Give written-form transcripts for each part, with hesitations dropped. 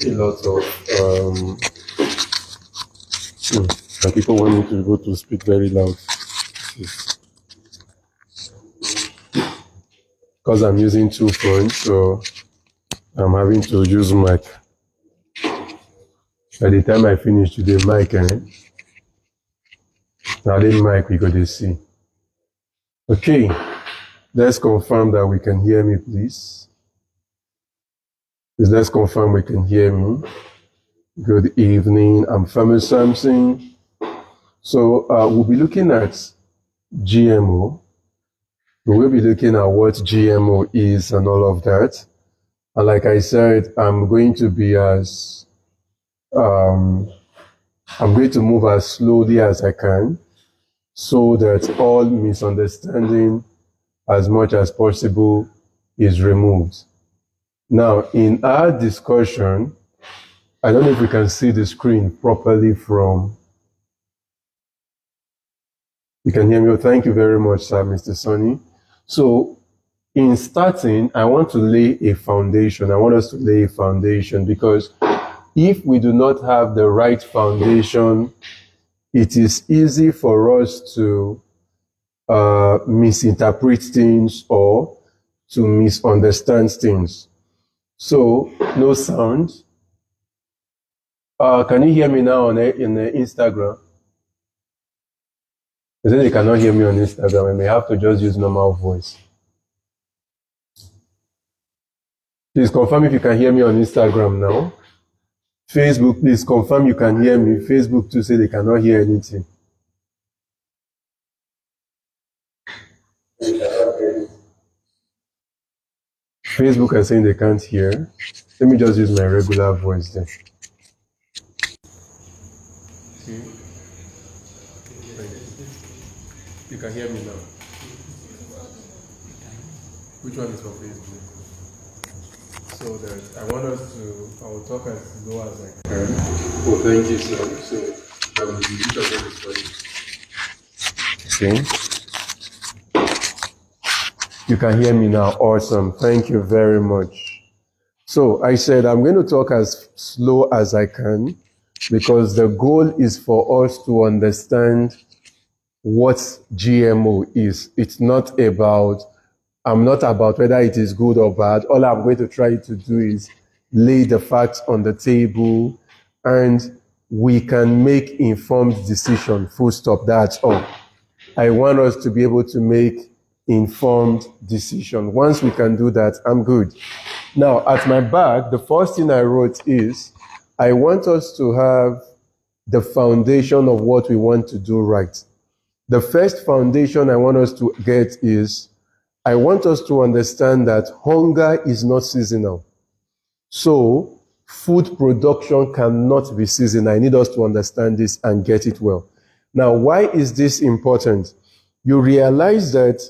A lot of and people want me to go to speak very loud because I'm using two phones, so I'm having to use mic. By the time I finish today, mic now the mic we go to see. Okay, let's confirm that we can hear me, please. Please let's confirm we can hear me. Good evening. I'm Femi Samson. So we'll be looking at GMO. We will be looking at what GMO is and all of that. And like I said, I'm going to move as slowly as I can so that all misunderstanding as much as possible is removed. Now, in our discussion, I don't know if we can see the screen properly from. You can hear me? Oh, thank you very much, sir, Mr. Sonny. So, in starting, I want to lay a foundation. I want us to lay a foundation because if we do not have the right foundation, it is easy for us to misinterpret things or to misunderstand things. So, no sound. Can you hear me now in Instagram? They say they cannot hear me on Instagram. I may have to just use normal voice. Please confirm if you can hear me on Instagram now. Facebook, please confirm you can hear me. Facebook too say they cannot hear anything. Facebook are saying they can't hear. Let me just use my regular voice then. You can hear me now. Which one is for Facebook? So that I want us to, I will talk as low as I can. Oh, thank you, sir. So, which of them is for you? See? You can hear me now. Awesome. Thank you very much. So I said I'm going to talk as slow as I can because the goal is for us to understand what GMO is. It's not about, I'm not about whether it is good or bad. All I'm going to try to do is lay the facts on the table and we can make informed decision. Full stop. That's all. I want us to be able to make informed decision. Once we can do that, I'm good. Now, at my back, the first thing I wrote is, I want us to have the foundation of what we want to do right. The first foundation I want us to get is, I want us to understand that hunger is not seasonal. So, food production cannot be seasonal. I need us to understand this and get it well. Now, why is this important? You realize that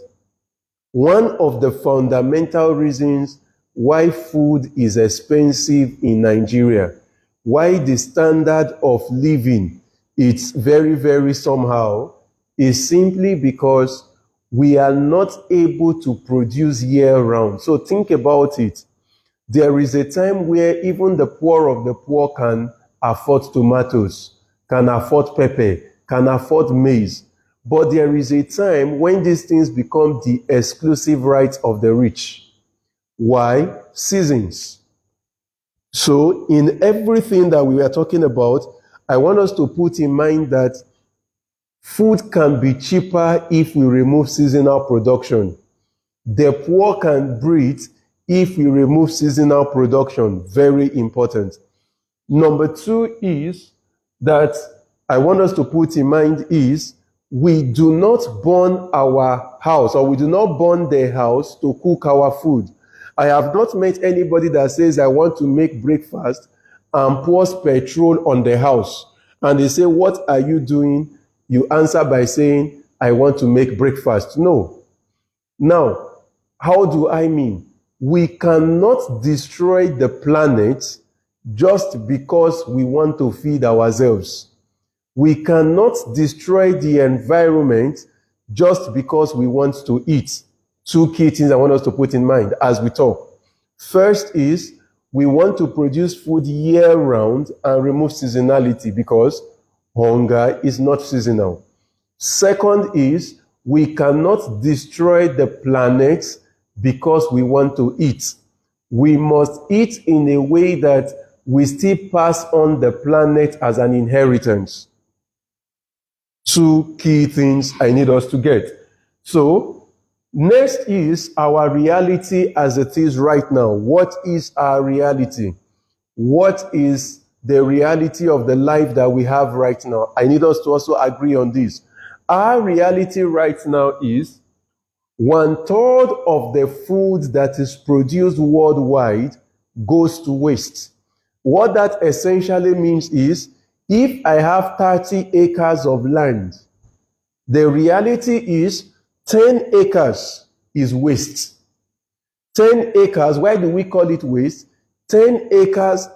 one of the fundamental reasons why food is expensive in Nigeria, why the standard of living it's very, very somehow, is simply because we are not able to produce year-round. So think about it. There is a time where even the poor of the poor can afford tomatoes, can afford pepper, can afford maize. But there is a time when these things become the exclusive rights of the rich. Why? Seasons. So in everything that we are talking about, I want us to put in mind that food can be cheaper if we remove seasonal production. The poor can breathe if we remove seasonal production. Very important. Number two is that I want us to put in mind is we do not burn our house or we do not burn the house to cook our food. I have not met anybody that says I want to make breakfast and pours petrol on the house. And they say, what are you doing? You answer by saying, I want to make breakfast. No. Now, how do I mean? We cannot destroy the planet just because we want to feed ourselves. We cannot destroy the environment just because we want to eat. Two key things I want us to put in mind as we talk. First is we want to produce food year-round and remove seasonality because hunger is not seasonal. Second is we cannot destroy the planet because we want to eat. We must eat in a way that we still pass on the planet as an inheritance. Two key things I need us to get. So, next is our reality as it is right now. What is our reality? What is the reality of the life that we have right now? I need us to also agree on this. Our reality right now is 1/3 of the food that is produced worldwide goes to waste. What that essentially means is if I have 30 acres of land, The reality is 10 acres is waste. 10 acres, why do we call it waste? 10 acres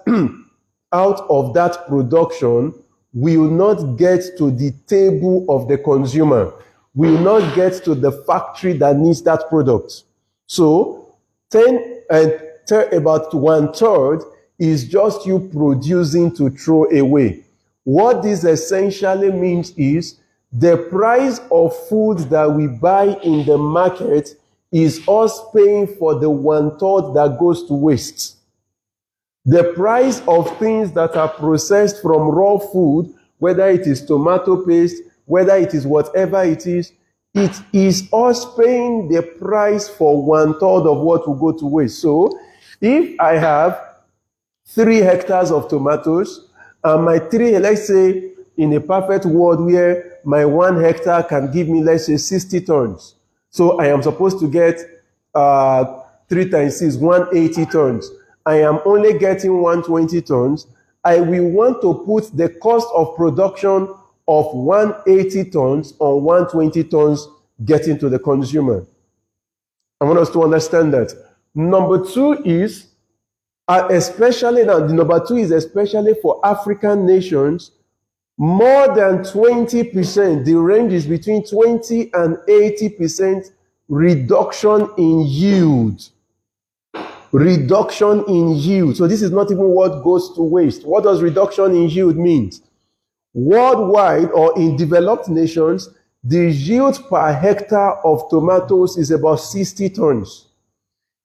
out of that production will not get to the table of the consumer, will not get to the factory that needs that product. So 10 and about 1/3 is just you producing to throw away. What this essentially means is the price of food that we buy in the market is us paying for the 1/3 that goes to waste. The price of things that are processed from raw food, whether it is tomato paste, whether it is whatever it is us paying the price for 1/3 of what will go to waste. So if I have 3 hectares of tomatoes, and my 3, let's say in a perfect world where my 1 hectare can give me, let's say, 60 tons. So I am supposed to get 3 times 6, 180 tons. I am only getting 120 tons. I will want to put the cost of production of 180 tons on 120 tons getting to the consumer. I want us to understand that. Number 2 is, especially now, the number 2 is especially for African nations, more than 20%, the range is between 20 and 80% reduction in yield. Reduction in yield. So this is not even what goes to waste. What does reduction in yield mean? Worldwide or in developed nations, the yield per hectare of tomatoes is about 60 tons.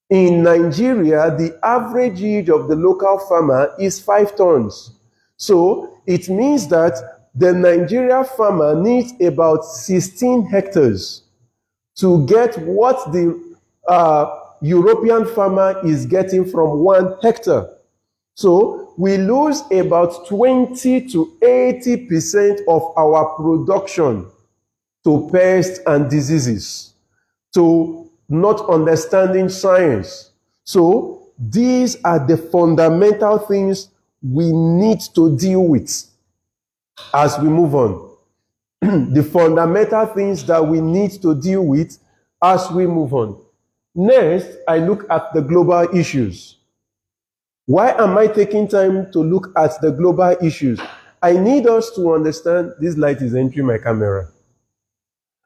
In Nigeria, the average yield of the local farmer is 5 tons. So it means that the Nigeria farmer needs about 16 hectares to get what the European farmer is getting from 1 hectare. So we lose about 20 to 80% of our production to pests and diseases, to not understanding science. So these are the fundamental things we need to deal with as we move on. The fundamental things that we need to deal with as we move on. Next, I look at the global issues. Why am I taking time to look at the global issues? I need us to understand, this light is entering my camera.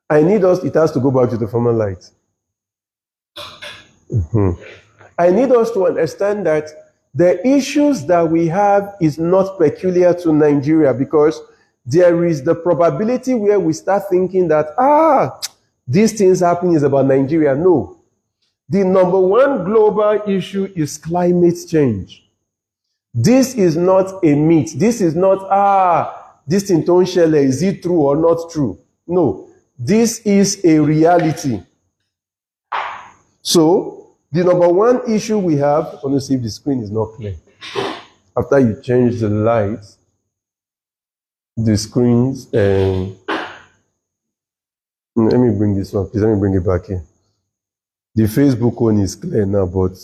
It has to go back to the former light. I need us to understand that the issues that we have is not peculiar to Nigeria, because there is the probability where we start thinking that, these things happening is about Nigeria. No. The number 1 global issue is climate change. This is not a myth. This is not, this thing don't share, is it true or not true? No. This is a reality. So, the number 1 issue we have, I want to see if the screen is not clear. After you change the lights, the screens, let me bring this one, please. Let me bring it back here. The Facebook one is clear now, but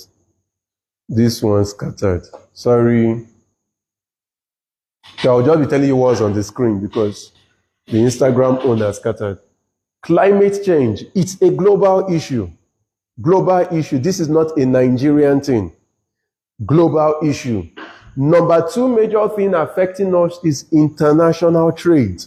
this one's scattered. Sorry. So I'll just be telling you what's on the screen because the Instagram one is scattered. Climate change, it's a global issue. Global issue. This is not a Nigerian thing. Global issue. Number 2 major thing affecting us is international trade.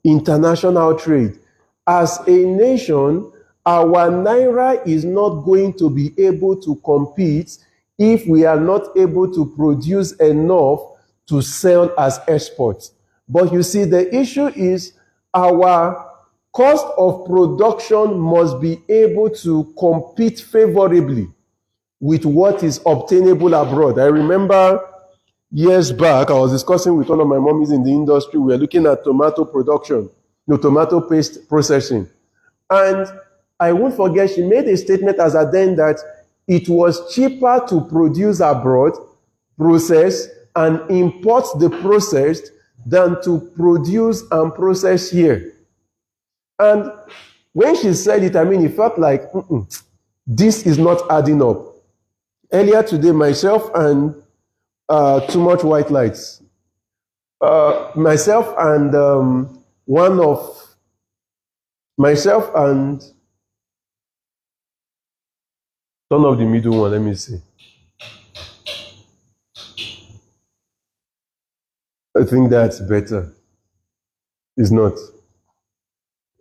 International trade. As a nation, our naira is not going to be able to compete if we are not able to produce enough to sell as exports. But you see, the issue is our cost of production must be able to compete favorably with what is obtainable abroad. I remember years back, I was discussing with one of my mommies in the industry. We were looking at tomato production, tomato paste processing. And I won't forget, she made a statement as a then that it was cheaper to produce abroad, process, and import the processed than to produce and process here. And when she said it, it felt like, this is not adding up. Earlier today, myself and Too Much White Lights, myself and one of Myself and turn off the middle one, let me see. I think that's better. It's not.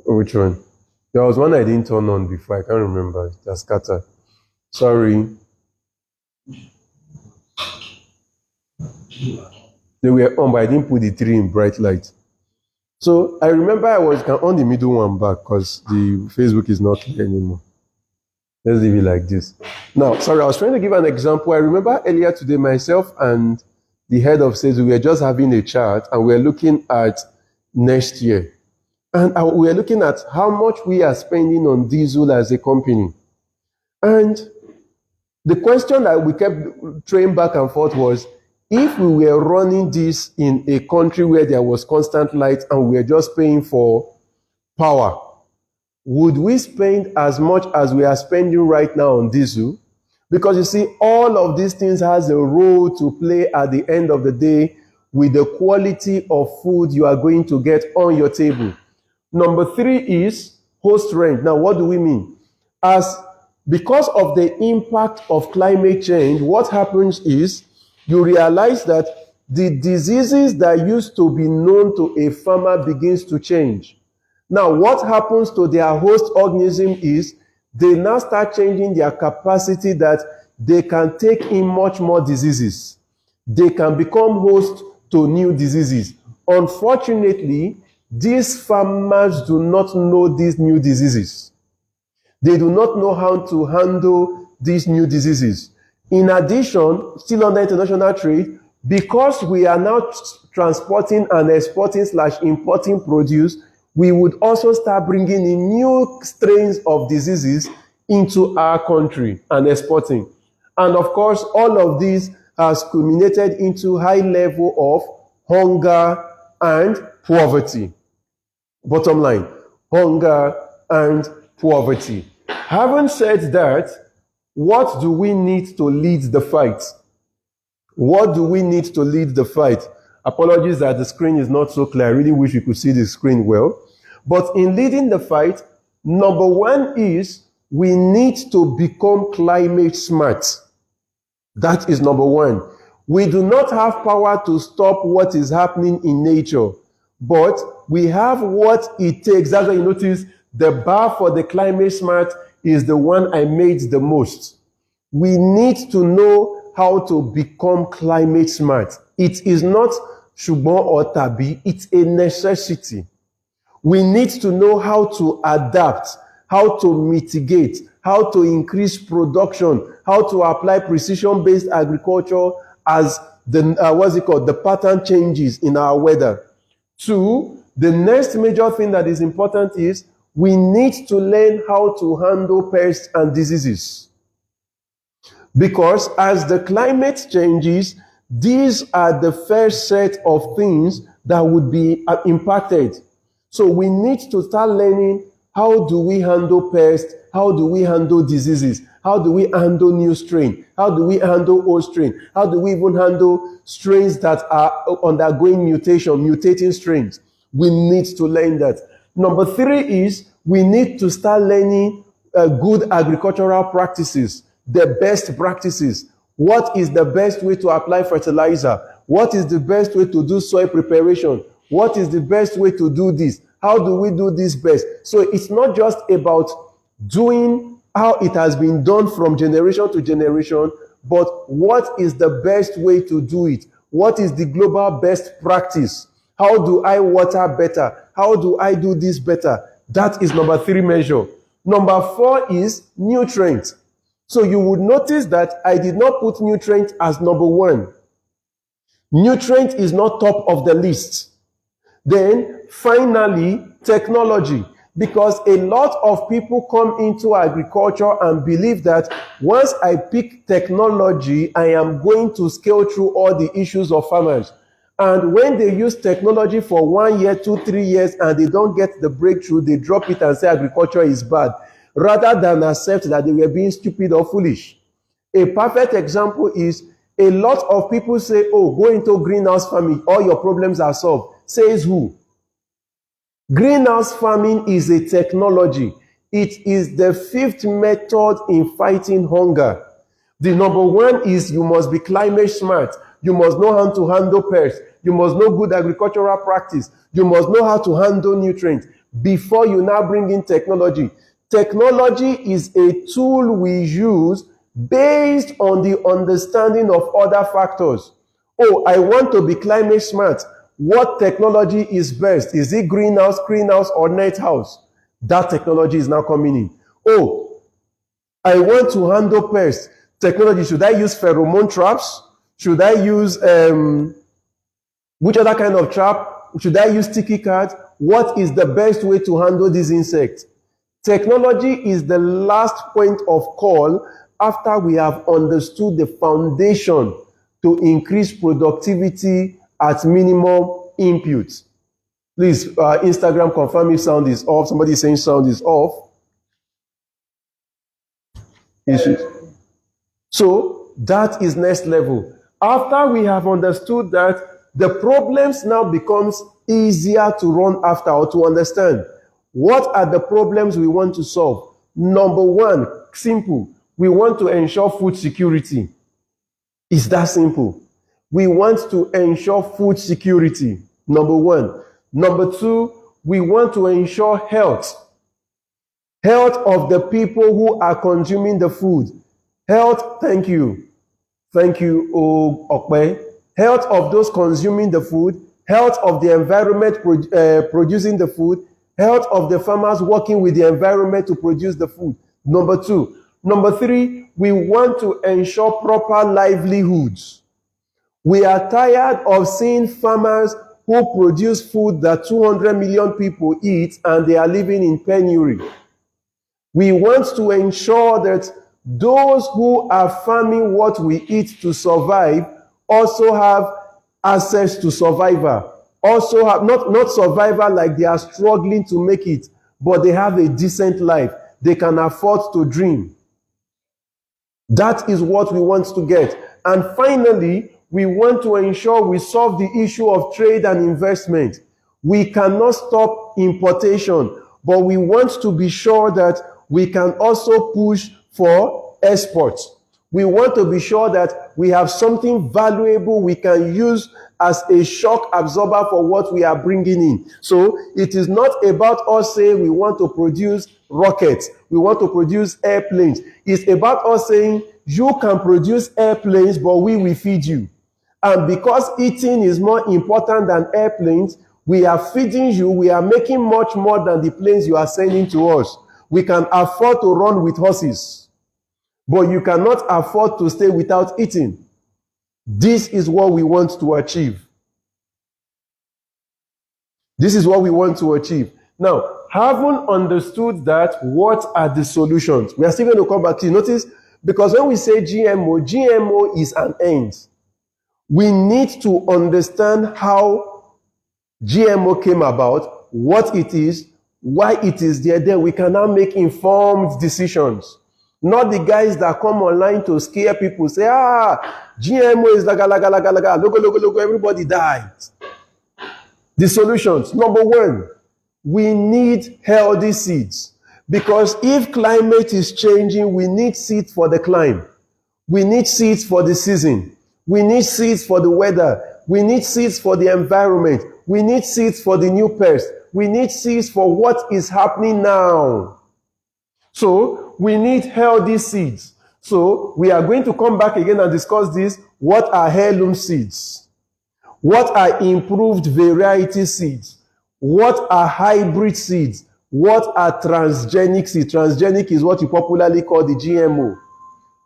Which one? There was one I didn't turn on before. I can't remember. That's scattered. Sorry. They were on, but I didn't put the 3 in bright light. So I remember I was on the middle one back because the Facebook is not clear anymore. Let's leave it like this. Now, sorry, I was trying to give an example. I remember earlier today, myself and the head of sales, we were just having a chat and we were looking at next year. And we were looking at how much we are spending on diesel as a company. And the question that we kept throwing back and forth was, if we were running this in a country where there was constant light and we were just paying for power, would we spend as much as we are spending right now on diesel? Because you see, all of these things has a role to play at the end of the day with the quality of food you are going to get on your table. Number 3 is host rent. Now, what do we mean? Because of the impact of climate change, what happens is you realize that the diseases that used to be known to a farmer begins to change. Now, what happens to their host organism is they now start changing their capacity that they can take in much more diseases. They can become host to new diseases. Unfortunately, these farmers do not know these new diseases. They do not know how to handle these new diseases. In addition, still under international trade, because we are now transporting and exporting/importing produce, we would also start bringing in new strains of diseases into our country and exporting. And of course, all of this has culminated into high level of hunger and poverty. Bottom line, hunger and poverty. Having said that, what do we need to lead the fight? What do we need to lead the fight? Apologies that the screen is not so clear. I really wish you could see the screen well. But in leading the fight, number 1 is we need to become climate smart. That is number 1. We do not have power to stop what is happening in nature, but we have what it takes. That's why you notice the bar for the climate smart is the one I made the most. We need to know how to become climate smart. It is not ṣùgbọ́n or tàbí, it's a necessity. We need to know how to adapt, how to mitigate, how to increase production, how to apply precision-based agriculture as the pattern changes in our weather. 2, the next major thing that is important is we need to learn how to handle pests and diseases. Because as the climate changes, these are the first set of things that would be impacted. So we need to start learning, how do we handle pests? How do we handle diseases? How do we handle new strain? How do we handle old strain? How do we even handle strains that are undergoing mutation, mutating strains? We need to learn that. Number 3 is we need to start learning good agricultural practices, the best practices. What is the best way to apply fertilizer? What is the best way to do soil preparation? What is the best way to do this? How do we do this best? So it's not just about doing how it has been done from generation to generation, but what is the best way to do it? What is the global best practice? How do I water better? How do I do this better? That is number 3 measure. Number 4 is nutrient. So you would notice that I did not put nutrient as number 1. Nutrient is not top of the list. Then finally, technology. Because a lot of people come into agriculture and believe that once I pick technology, I am going to scale through all the issues of farmers. And when they use technology for 1 year, 2, 3 years, and they don't get the breakthrough, they drop it and say agriculture is bad, rather than accept that they were being stupid or foolish. A perfect example is a lot of people say, oh, go into greenhouse farming, all your problems are solved. Says who? Greenhouse farming is a technology. It is the fifth method in fighting hunger. The number one is you must be climate smart. You must know how to handle pests. You must know good agricultural practice. You must know how to handle nutrients before you now bring in technology. Technology is a tool we use based on the understanding of other factors. Oh, I want to be climate smart. What technology is best? Is it greenhouse, or net house? That technology is now coming in. Oh, I want to handle pests. Technology, should I use pheromone traps? Should I use, which other kind of trap? Should I use sticky cards? What is the best way to handle these insects? Technology is the last point of call after we have understood the foundation to increase productivity at minimum input. Please, Instagram, confirm if sound is off. Somebody is saying sound is off. So that is next level. After we have understood that, the problems now becomes easier to run after or to understand. What are the problems we want to solve? Number one, simple. We want to ensure food security. It's that simple. We want to ensure food security. Number one. Number two, we want to ensure health. Health of the people who are consuming the food. Health, thank you. Thank you, Okwe. Health of those consuming the food. Health of the environment producing the food. Health of the farmers working with the environment to produce the food. Number two. Number three, we want to ensure proper livelihoods. We are tired of seeing farmers who produce food that 200 million people eat and they are living in penury. We want to ensure that those who are farming what we eat to survive also have access to survivor. Also have not survivor like they are struggling to make it, but they have a decent life. They can afford to dream. That is what we want to get. And finally, we want to ensure we solve the issue of trade and investment. We cannot stop importation, but we want to be sure that we can also push for exports. We want to be sure that we have something valuable we can use as a shock absorber for what we are bringing in. So it is not about us saying we want to produce rockets, we want to produce airplanes. It's about us saying you can produce airplanes, but we will feed you. And because eating is more important than airplanes, we are feeding you, we are making much more than the planes you are sending to us. We can afford to run with horses, but you cannot afford to stay without eating. This is what we want to achieve. This is what we want to achieve. Now, having understood that, what are the solutions? We are still going to come back to it. Notice, because when we say GMO, GMO is an end. We need to understand how GMO came about, what it is, why it is there. Then we can now make informed decisions. Not the guys that come online to scare people, say, GMO is logo, everybody died. The solutions. Number one, we need healthy seeds. Because if climate is changing, we need seeds for the climate. We need seeds for the season. We need seeds for the weather. We need seeds for the environment. We need seeds for the new pest. We need seeds for what is happening now. So we need healthy seeds. So we are going to come back again and discuss this. What are heirloom seeds? What are improved variety seeds? What are hybrid seeds? What are transgenic seeds? Transgenic is what you popularly call the GMO.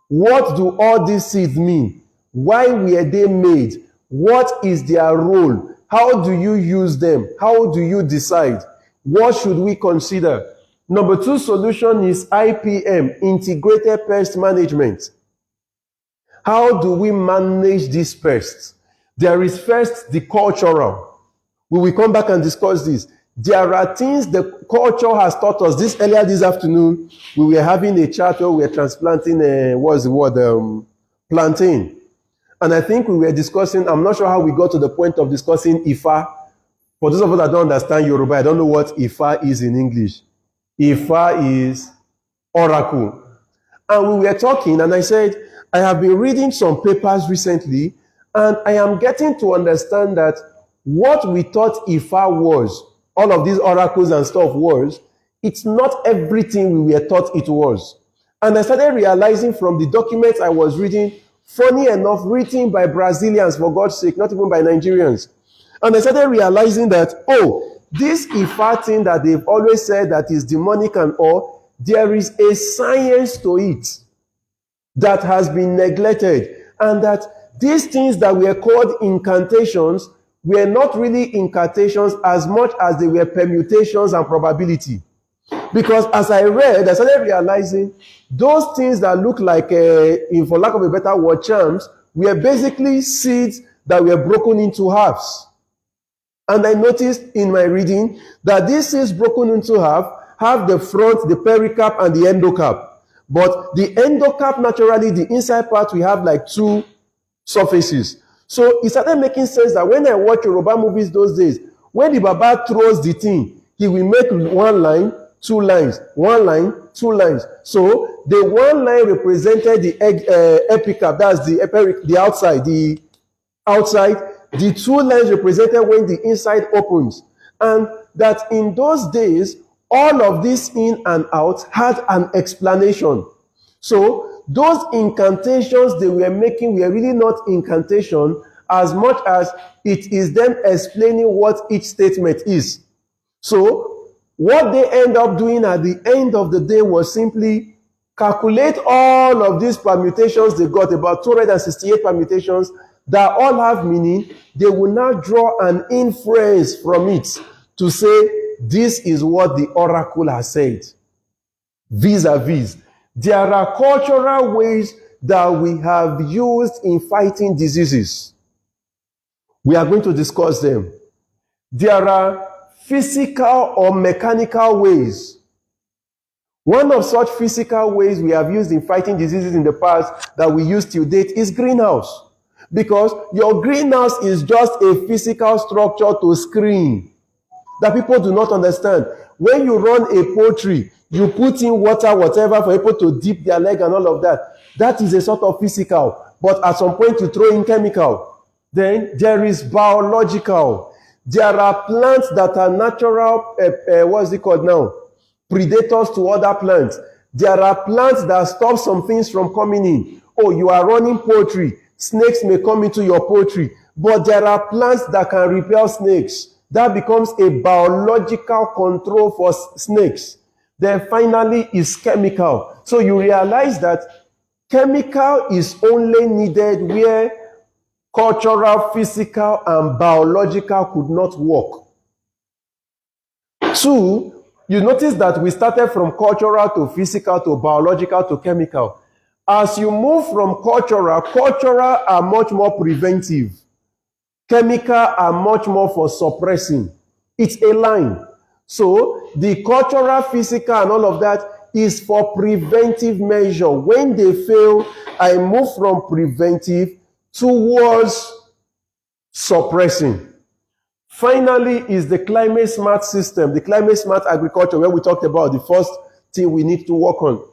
What do all these seeds mean? Why were they made? What is their role? How do you use them? How do you decide? What should we consider? Number two solution is IPM, Integrated Pest Management. How do we manage these pests? There is first the cultural. We will come back and discuss this. There are things the culture has taught us. Earlier this afternoon, we were having a chat where we were transplanting, plantain. And I think we were discussing, I'm not sure how we got to the point of discussing IFA For those of us that don't understand Yoruba, I don't know what Ifa is in English. Ifa is oracle. And we were talking, and I said, I have been reading some papers recently, and I am getting to understand that what we thought Ifa was, all of these oracles and stuff was, it's not everything we were taught it was. And I started realizing from the documents I was reading, funny enough, written by Brazilians, for God's sake, not even by Nigerians. And I started realizing that, oh, this Ifa thing that they've always said that is demonic and all, there is a science to it that has been neglected. And that these things that were called incantations were not really incantations as much as they were permutations and probability. Because as I read, I started realizing those things that look like, for lack of a better word, charms, were basically seeds that were broken into halves. And I noticed in my reading that these seeds broken into half have the front, the pericarp, and the endocarp. But the endocarp, naturally, the inside part, we have like two surfaces. So it started making sense that when I watch Yoruba movies those days, when the Baba throws the thing, he will make one line, two lines, one line, two lines. So the one line represented the epicarp, that's the outside, the outside. The two lines represented when the inside opens. And that in those days, all of this in and out had an explanation. So those incantations they were making were really not incantation as much as it is them explaining what each statement is. So what they end up doing at the end of the day was simply calculate all of these permutations they got, about 268 permutations that all have meaning. They will now draw an inference from it to say, this is what the oracle has said. Vis-a-vis. There are cultural ways that we have used in fighting diseases. We are going to discuss them. There are physical or mechanical ways. One of such physical ways we have used in fighting diseases in the past that we use till date is greenhouse. Because your greenhouse is just a physical structure to screen that people do not understand. When you run a poultry, you put in water, whatever, for people to dip their leg and all of that. That is a sort of physical. But at some point, you throw in chemical. Then there is biological. There are plants that are natural, what's it called now? Predators to other plants. There are plants that stop some things from coming in. Oh, you are running poultry. Snakes may come into your poultry. But there are plants that can repel snakes. That becomes a biological control for snakes. Then finally is chemical. So you realize that chemical is only needed where cultural, physical, and biological could not work. Two, you notice that we started from cultural to physical to biological to chemical. As you move from cultural are much more preventive. Chemical are much more for suppressing. It's a line. So the cultural, physical, and all of that is for preventive measure. When they fail, I move from preventive towards suppressing. Finally is the climate smart system, the climate smart agriculture, where we talked about the first thing we need to work on.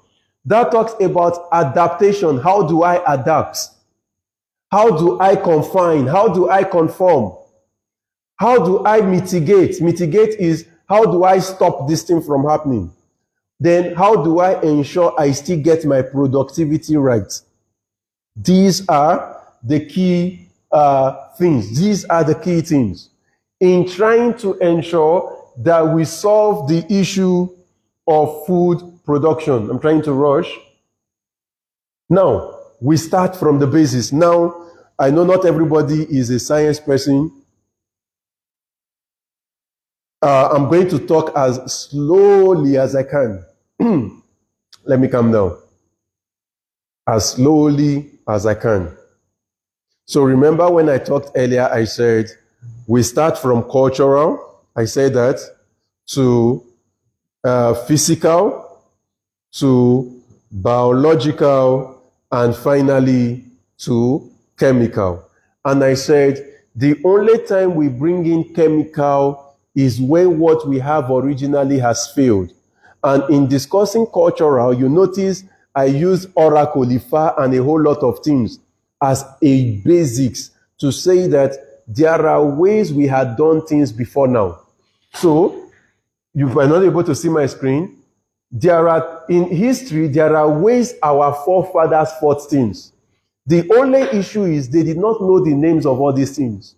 That talks about adaptation. How do I adapt? How do I confine? How do I conform? How do I mitigate? Mitigate is how do I stop this thing from happening? Then how do I ensure I still get my productivity right? These are the key things. These are the key things in trying to ensure that we solve the issue of food production. I'm trying to rush. Now, we start from the basis. Now, I know not everybody is a science person. I'm going to talk as slowly as I can. Let me calm down. As slowly as I can. So remember when I talked earlier, I said, we start from cultural, I said that, to physical, to biological, and finally to chemical. And I said, The only time we bring in chemical is when what we have originally has failed. And in discussing cultural, you notice I use oracle, ifa, and a whole lot of things as a basics to say that there are ways we had done things before now. So, you are not able to see my screen. In history, there are ways our forefathers fought things. The only issue is they did not know the names of all these things.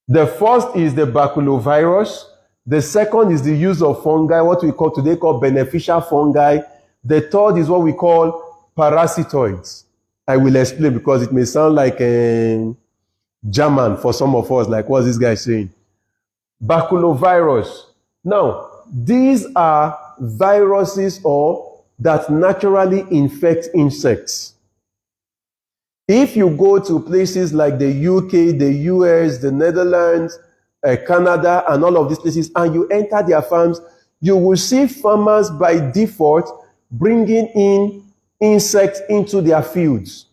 The first is the baculovirus. The second is the use of fungi, what we call today called beneficial fungi. The third is what we call parasitoids. I will explain because it may sound like German for some of us, like what's this guy saying? Baculovirus. Now, these are viruses that naturally infect insects. If you go to places like the UK, the US, the Netherlands, Canada, and all of these places, and you enter their farms, you will see farmers by default bringing in insects into their fields.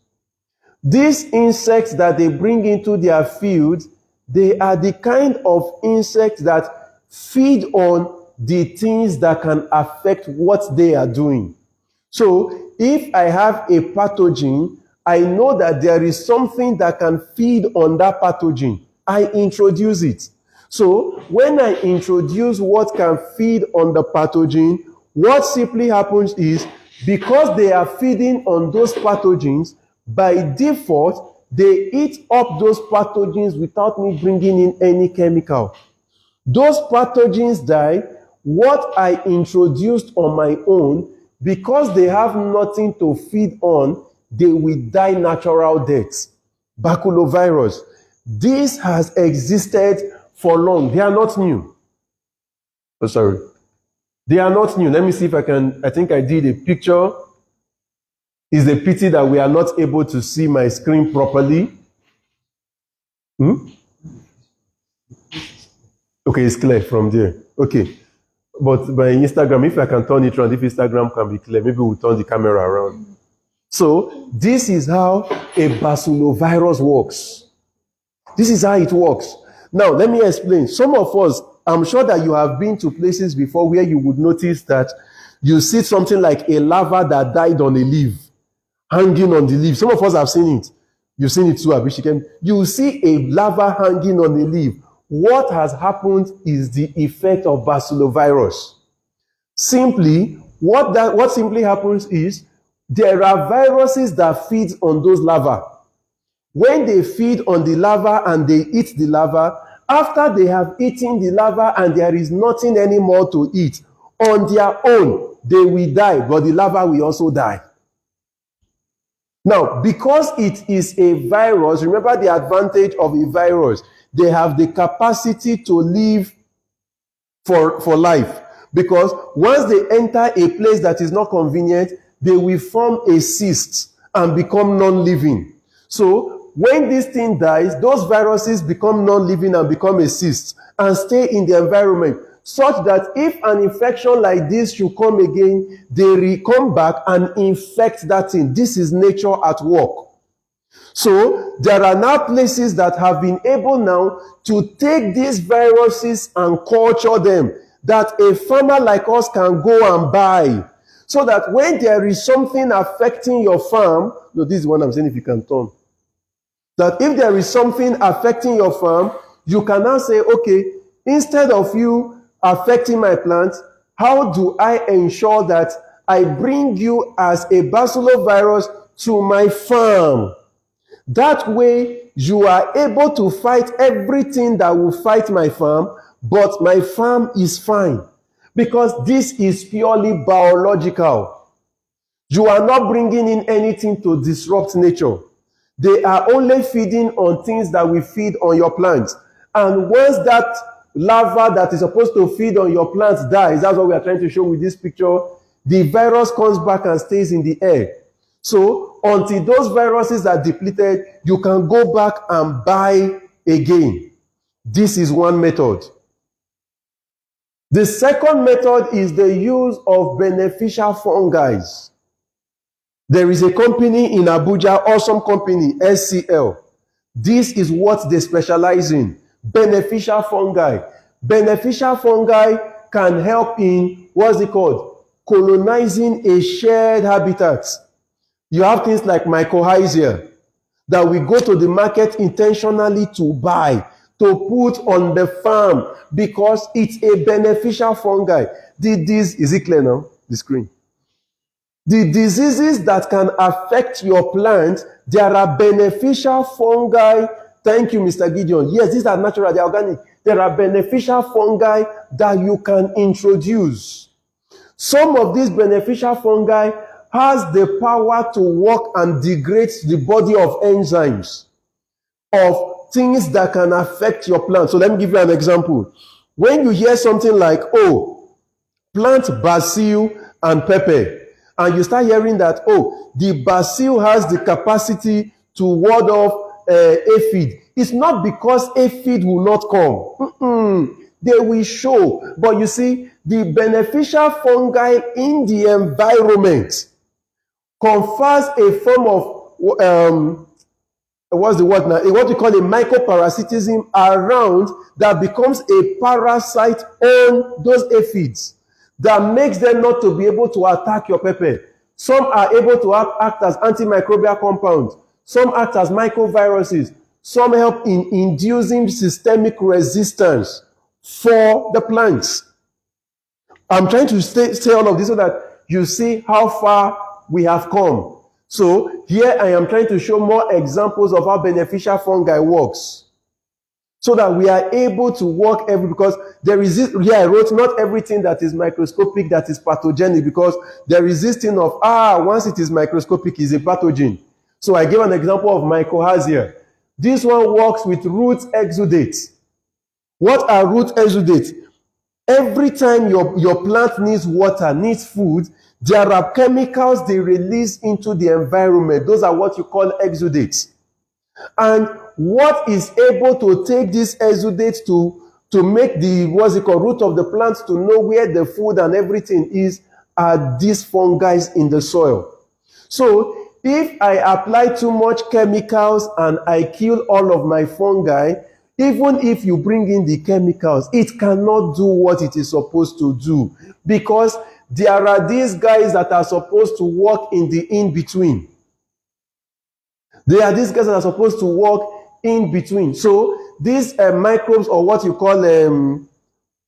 These insects that they bring into their fields, they are the kind of insects that feed on the things that can affect what they are doing. So if I have a pathogen, I know that there is something that can feed on that pathogen. I introduce it. So when I introduce what can feed on the pathogen, what simply happens is because they are feeding on those pathogens, by default, they eat up those pathogens without me bringing in any chemical. Those pathogens die. What I introduced on my own, because they have nothing to feed on, they will die natural deaths. Baculovirus. This has existed for long. They are not new. Oh, sorry. They are not new. Let me see if I think I did a picture. It's a pity that we are not able to see my screen properly. Okay, it's clear from there. Okay. But by Instagram, if I can turn it around, if Instagram can be clear, maybe we'll turn the camera around. So this is how a baculovirus works. This is how it works. Now, let me explain. Some of us, I'm sure that you have been to places before where you would notice that you see something like a larva that died on a leaf, hanging on the leaf. Some of us have seen it. You've seen it too, Abishikem. You see a larva hanging on a leaf. What has happened is the effect of baculovirus. Simply, what simply happens is there are viruses that feed on those larvae. When they feed on the larva and they eat the larva, after they have eaten the larva and there is nothing anymore to eat, on their own, they will die, but the larva will also die. Now, because it is a virus, remember the advantage of a virus. They have the capacity to live for life. Because once they enter a place that is not convenient, they will form a cyst and become non-living. So when this thing dies, those viruses become non-living and become a cyst and stay in the environment, such that if an infection like this should come again, they will come back and infect that thing. This is nature at work. So there are now places that have been able now to take these viruses and culture them, that a farmer like us can go and buy. So that when there is something affecting your farm, no, this is what I'm saying, if you can turn. That if there is something affecting your farm, you can now say, okay, instead of you affecting my plants, how do I ensure that I bring you as a baculovirus to my farm? That way, you are able to fight everything that will fight my farm, but my farm is fine. Because this is purely biological. You are not bringing in anything to disrupt nature. They are only feeding on things that will feed on your plants. And once that larva that is supposed to feed on your plants dies, that's what we are trying to show with this picture, the virus comes back and stays in the air. So until those viruses are depleted, you can go back and buy again. This is one method. The second method is the use of beneficial fungi. There is a company in Abuja, awesome company, SCL. This is what they specialize in. Beneficial fungi. Beneficial fungi can help in, what's it called? Colonizing a shared habitat. You have things like mycorrhizae that we go to the market intentionally to buy, to put on the farm because it's a beneficial fungi. Is it clear now? The screen. The diseases that can affect your plant, there are beneficial fungi. Thank you, Mr. Gideon. Yes, these are natural, they're organic. There are beneficial fungi that you can introduce. Some of these beneficial fungi has the power to work and degrade the body of enzymes of things that can affect your plant. So let me give you an example. When you hear something like, oh, plant basil and pepper, and you start hearing that, oh, the basil has the capacity to ward off aphid. It's not because aphid will not come. They will show. But you see, the beneficial fungi in the environment confers a form of, what's the word now? What we call a mycoparasitism around that becomes a parasite on those aphids that makes them not to be able to attack your pepper. Some are able to act as antimicrobial compounds. Some act as mycoviruses. Some help in inducing systemic resistance for the plants. I'm trying to say all of this so that you see how far we have come. So here I am trying to show more examples of how beneficial fungi works, so that we are able to work because there is this, here I wrote not everything that is microscopic that is pathogenic, because there is this thing of once it is microscopic is a pathogen. So I gave an example of mycorrhizae. This one works with root exudates. What are root exudates? Every time your plant needs water, needs food, there are chemicals they release into the environment. Those are what you call exudates. And what is able to take these exudates to make the, root of the plant to know where the food and everything is, are these fungi in the soil. So if I apply too much chemicals and I kill all of my fungi, even if you bring in the chemicals, it cannot do what it is supposed to do, because there are these guys that are supposed to work in the in-between. There are these guys that are supposed to work in between. So these microbes, or what you call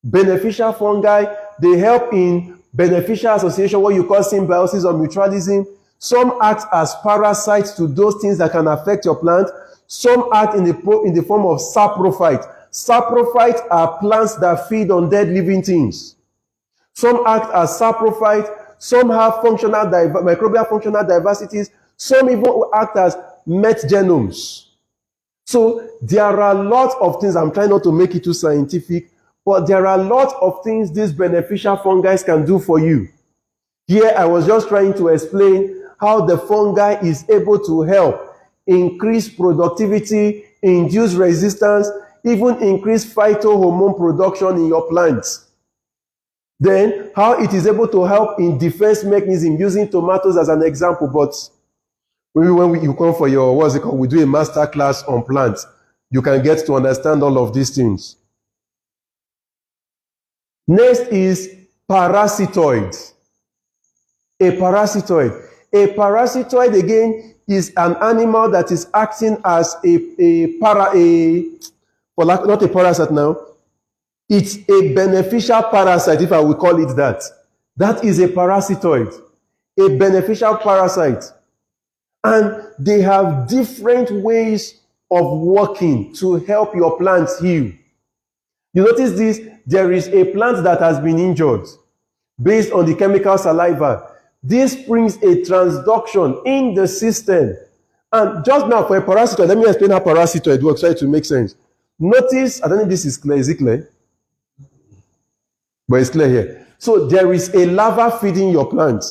beneficial fungi, they help in beneficial association, what you call symbiosis or mutualism. Some act as parasites to those things that can affect your plant. Some act in the form of saprophytes. Saprophytes are plants that feed on dead living things. Some act as saprophytes. Some have microbial functional diversities. Some even act as metagenomes. So there are lots of things. I'm trying not to make it too scientific, but there are lots of things these beneficial fungi can do for you. Here I was just trying to explain how the fungi is able to help increase productivity, induce resistance, even increase phytohormone production in your plants. Then how it is able to help in defense mechanism, using tomatoes as an example. But when you come for your, we do a master class on plants, you can get to understand all of these things. Next is parasitoid. A parasitoid. A parasitoid, again, is an animal that is acting as not a parasite now. It's a beneficial parasite, if I will call it that. That is a parasitoid, a beneficial parasite. And they have different ways of working to help your plants heal. You notice this, there is a plant that has been injured based on the chemical saliva. This brings a transduction in the system. And just now for a parasitoid, let me explain how parasitoid works, try to make sense. Notice, I don't know if this is clear. Is it clear? But it's clear here. So there is a larva feeding your plant.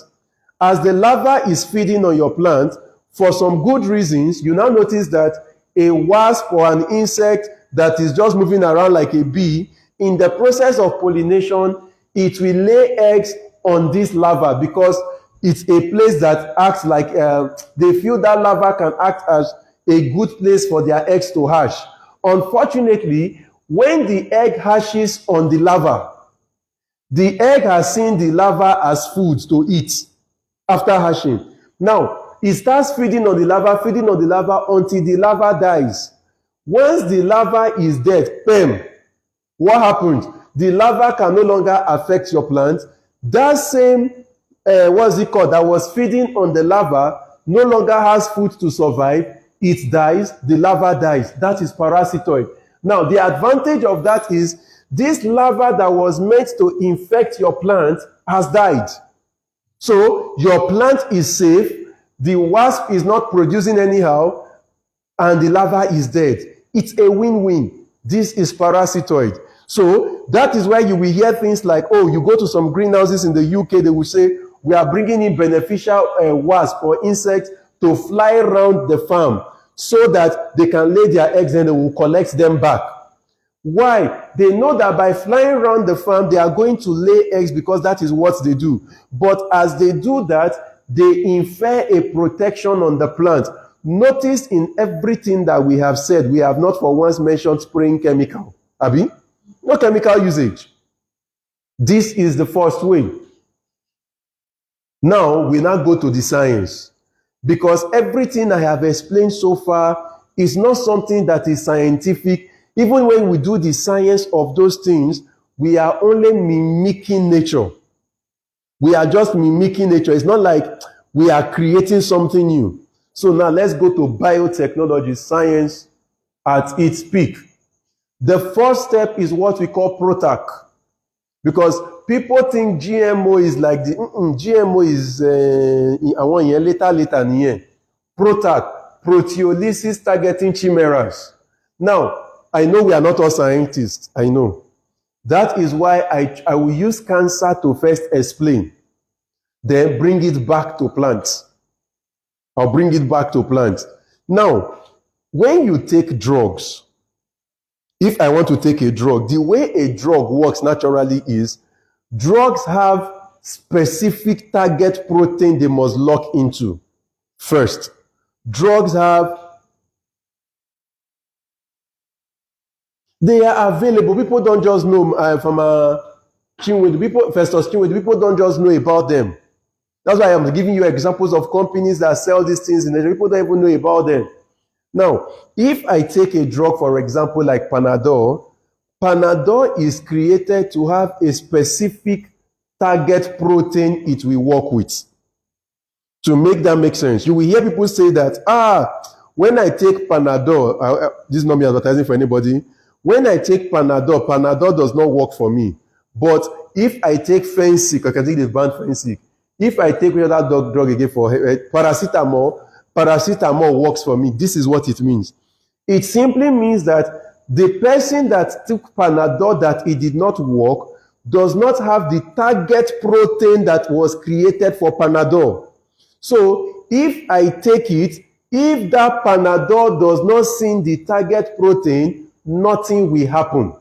As the larva is feeding on your plant, for some good reasons, you now notice that a wasp or an insect that is just moving around like a bee, in the process of pollination, it will lay eggs on this larva, because it's a place that acts like, they feel that larva can act as a good place for their eggs to hatch. Unfortunately, when the egg hatches on the larva, the egg has seen the larva as food to eat after hatching. Now, it starts feeding on the larva until the larva dies. Once the larva is dead, what happens? The larva can no longer affect your plant. That same, that was feeding on the larva no longer has food to survive. It dies, the larva dies. That is parasitoid. Now, the advantage of that is this larva that was meant to infect your plant has died. So your plant is safe, the wasp is not producing anyhow, and the larva is dead. It's a win-win. This is parasitoid. So that is why you will hear things like, oh, you go to some greenhouses in the UK, they will say, we are bringing in beneficial wasp or insects to fly around the farm so that they can lay their eggs and they will collect them back. Why? They know that by flying around the farm, they are going to lay eggs because that is what they do. But as they do that, they infer a protection on the plant. Notice in everything that we have said, we have not for once mentioned spraying chemical. Abi? No chemical usage. This is the first way. Now, we now go to the science. Because everything I have explained so far is not something that is scientific. Even when we do the science of those things, we are only mimicking nature. We are just mimicking nature. It's not like we are creating something new. So now let's go to biotechnology, science at its peak. The first step is what we call PROTAC. Because people think GMO is like GMO is later. PROTAC, proteolysis targeting chimeras. Now, I know we are not all scientists, I know. That is why I will use cancer to first explain, then bring it back to plants. I'll bring it back to plants. Now, when you take drugs, if I want to take a drug, the way a drug works naturally is drugs have specific target protein they must lock into. First, drugs they are available. People don't just know from Chinwedu. People don't just know about them. That's why I'm giving you examples of companies that sell these things and people don't even know about them. Now, if I take a drug, for example, like Panadol, Panadol is created to have a specific target protein it will work with. To make that make sense, you will hear people say that, when I take Panadol, this is not me advertising for anybody, when I take Panadol, Panadol does not work for me. But if I take Fensic, I can take the brand Fensic. If I take another drug again for paracetamol works for me. This is what it means. It simply means that the person that took Panadol that it did not work does not have the target protein that was created for Panadol. So if I take it, if that Panadol does not see the target protein, nothing will happen.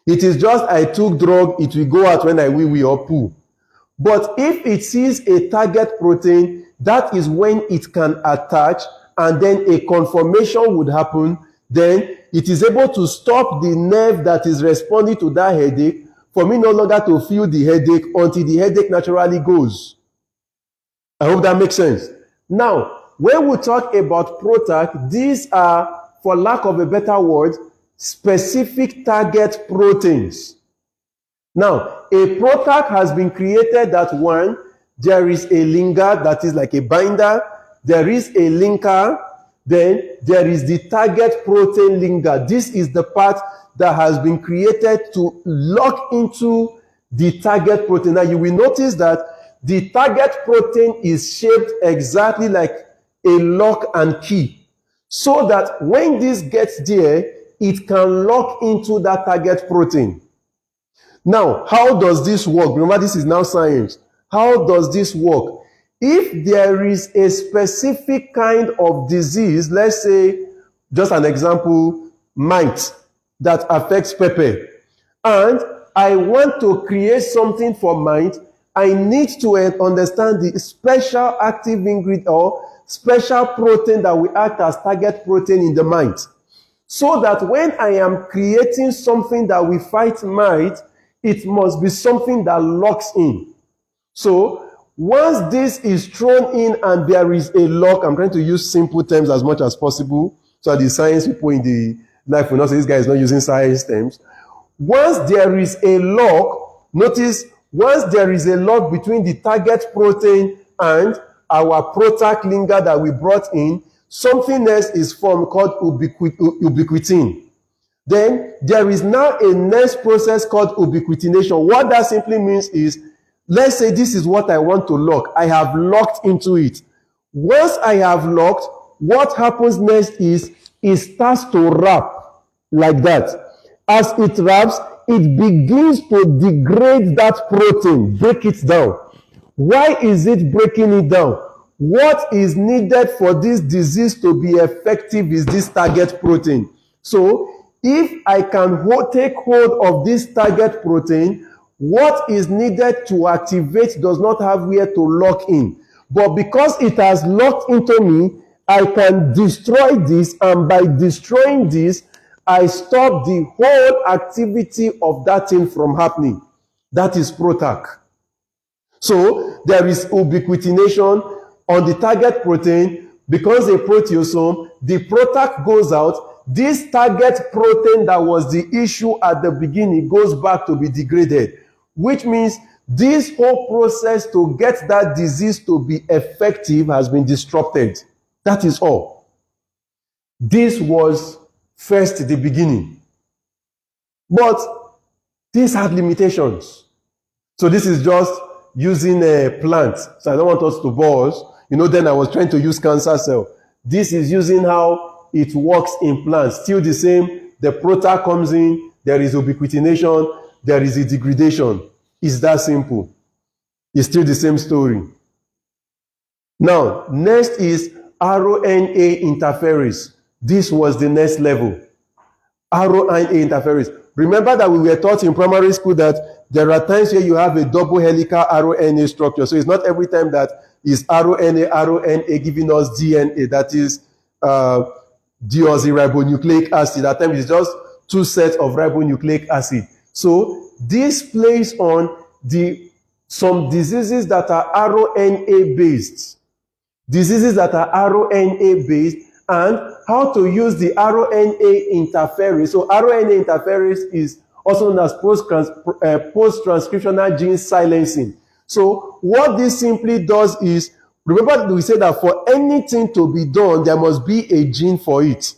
It is just I took drug, it will go out when I wee or poo. But if it sees a target protein, that is when it can attach and then a conformation would happen. Then it is able to stop the nerve that is responding to that headache for me no longer to feel the headache until the headache naturally goes. I hope that makes sense. Now, when we talk about PROTAC, these are, for lack of a better word, specific target proteins. Now, a PROTAC has been created that one, there is a linker that is like a binder, there is a linker, then there is the target protein linker. This is the part that has been created to lock into the target protein. Now, you will notice that the target protein is shaped exactly like a lock and key, so that when this gets there, it can lock into that target protein. Now, how does this work? Remember, this is now science. How does this work? If there is a specific kind of disease, let's say, just an example, mite that affects pepper, and I want to create something for mite, I need to understand the special active ingredient or special protein that will act as target protein in the mite. So that when I am creating something that will fight mite, it must be something that locks in. So once this is thrown in and there is a lock, I'm trying to use simple terms as much as possible, so the science people in the life will not say this guy is not using science terms. Once there is a lock, notice, once there is a lock between the target protein and our PROTAC linker that we brought in, something else is formed called ubiquitin. Then there is now a next process called ubiquitination. What that simply means is, let's say this is what I want to lock. I have locked into it. Once I have locked, what happens next is it starts to wrap like that. As it wraps, it begins to degrade that protein, break it down. Why is it breaking it down? What is needed for this disease to be effective is this target protein. So if I can take hold of this target protein, what is needed to activate does not have where to lock in. But because it has locked into me, I can destroy this, and by destroying this, I stop the whole activity of that thing from happening. That is PROTAC. So there is ubiquitination on the target protein. Because a proteasome, the PROTAC goes out. This target protein that was the issue at the beginning goes back to be degraded, which means this whole process to get that disease to be effective has been disrupted. That is all. This was first the beginning. But this had limitations. So this is just using a plant. So I don't want us to bore us. Then I was trying to use cancer cell. This is using how it works in plants. Still the same. The PROTAC comes in. There is ubiquitination. There is a degradation. It's that simple. It's still the same story. Now, next is RNA interference. This was the next level. RNA interference. Remember that we were taught in primary school that there are times where you have a double helical RNA structure. So it's not every time that is RNA giving us DNA, that is deoxyribonucleic acid. At times it's just two sets of ribonucleic acid. So this plays on some diseases that are RNA based. Diseases that are RNA based, and how to use the RNA interference. So RNA interference is also known as post-transcriptional gene silencing. So what this simply does is, remember we said that for anything to be done, there must be a gene for it.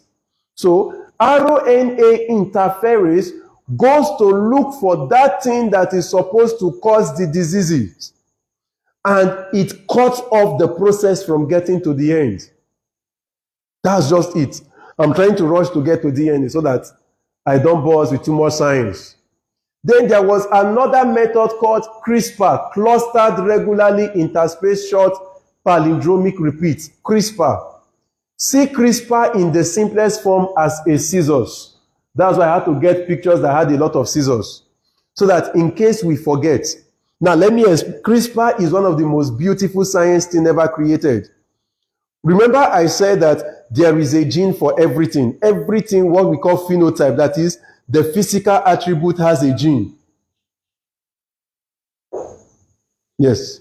So RNA interference goes to look for that thing that is supposed to cause the diseases, and it cuts off the process from getting to the end. That's just it. I'm trying to rush to get to DNA so that I don't bore us with too much science. Then there was another method called CRISPR, clustered regularly interspaced short palindromic repeats, CRISPR. See CRISPR in the simplest form as a scissors. That's why I had to get pictures that had a lot of scissors, so that in case we forget. Now let me explain. CRISPR is one of the most beautiful science thing ever created. Remember I said that there is a gene for everything. Everything, what we call phenotype, that is, the physical attribute has a gene. Yes.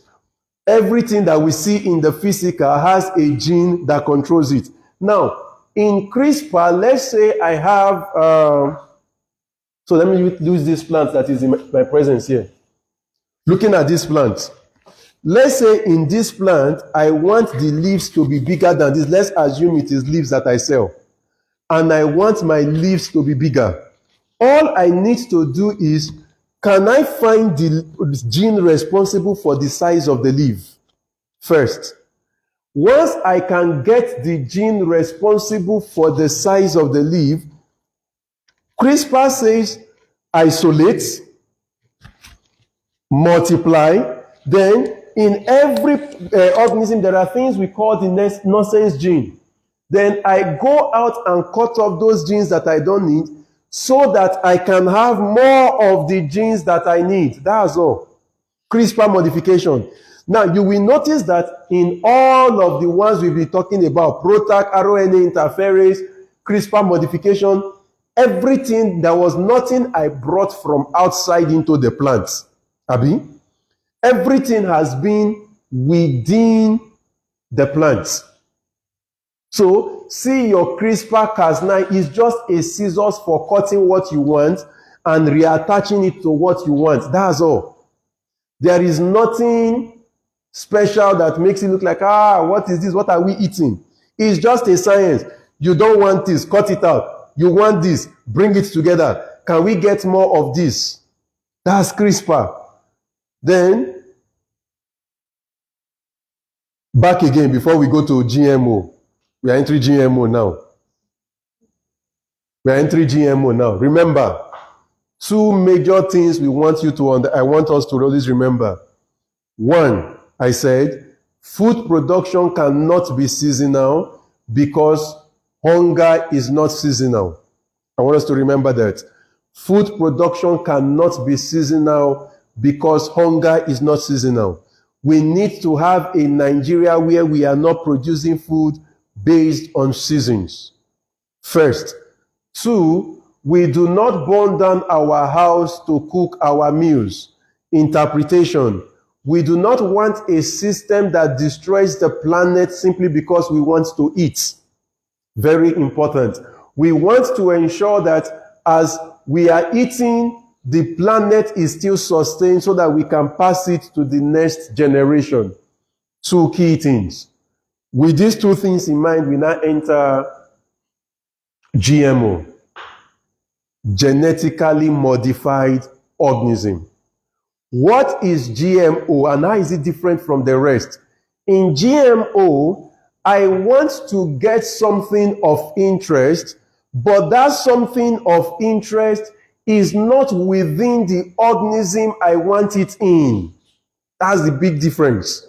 Everything that we see in the physical has a gene that controls it. Now, in CRISPR, let's say I have, so let me use this plant that is in my presence here. Looking at this plant. Let's say in this plant, I want the leaves to be bigger than this. Let's assume it is leaves that I sell. And I want my leaves to be bigger. All I need to do is, can I find the gene responsible for the size of the leaf first? Once I can get the gene responsible for the size of the leaf, CRISPR says isolate, multiply, then in every organism there are things we call the nonsense gene. Then I go out and cut off those genes that I don't need, so that I can have more of the genes that I need. That's all. CRISPR modification. Now, you will notice that in all of the ones we've been talking about, PROTAC, RNA interference, CRISPR modification, everything, there was nothing I brought from outside into the plants. Abi? Everything has been within the plants. So, see your CRISPR-Cas9 is just a scissors for cutting what you want and reattaching it to what you want. That's all. There is nothing special that makes it look like, what is this? What are we eating? It's just a science. You don't want this, cut it out. You want this, bring it together. Can we get more of this? That's CRISPR. Then, back again before we go to GMO. We are entering GMO now. We are entering GMO now. Remember, two major things we want you to I want us to always remember. One, I said, food production cannot be seasonal because hunger is not seasonal. I want us to remember that. Food production cannot be seasonal because hunger is not seasonal. We need to have a Nigeria where we are not producing food based on seasons. First. Two, we do not burn down our house to cook our meals. Interpretation. We do not want a system that destroys the planet simply because we want to eat. Very important. We want to ensure that as we are eating, the planet is still sustained so that we can pass it to the next generation. Two key things. With these two things in mind, we now enter GMO, genetically modified organism. What is GMO and how is it different from the rest? In GMO, I want to get something of interest, but that something of interest is not within the organism I want it in. That's the big difference.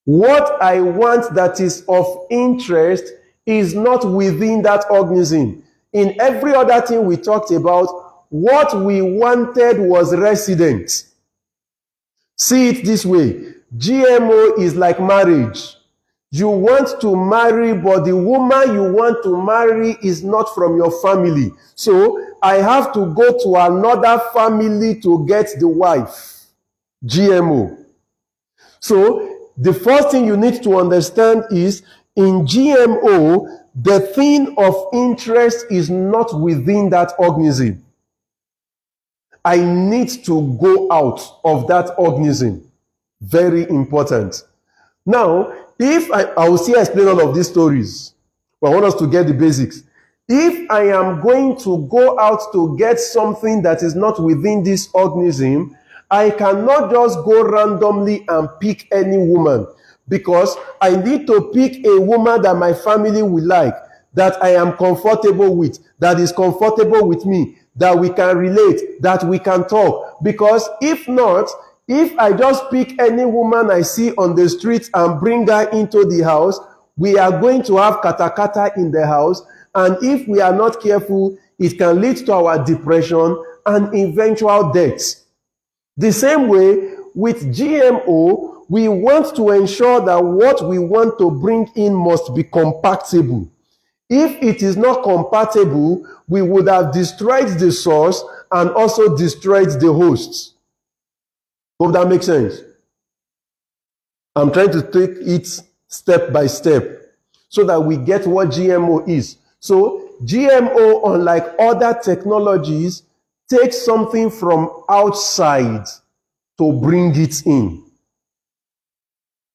What I want that is of interest is not within that organism. In every other thing we talked about, what we wanted was resident. See it this way. GMO is like marriage. You want to marry, but the woman you want to marry is not from your family. So I have to go to another family to get the wife. GMO. So the first thing you need to understand is in GMO, the thing of interest is not within that organism. I need to go out of that organism. Very important. Now, if I will still explain all of these stories, but I want us to get the basics. If I am going to go out to get something that is not within this organism, I cannot just go randomly and pick any woman, because I need to pick a woman that my family will like, that I am comfortable with, that is comfortable with me, that we can relate, that we can talk. Because if not, if I just pick any woman I see on the street and bring her into the house, we are going to have katakata in the house. And if we are not careful, it can lead to our depression and eventual death. The same way with GMO, we want to ensure that what we want to bring in must be compatible. If it is not compatible, we would have destroyed the source and also destroyed the host. Hope that makes sense. I'm trying to take it step by step so that we get what GMO is. So GMO, unlike other technologies, takes something from outside to bring it in.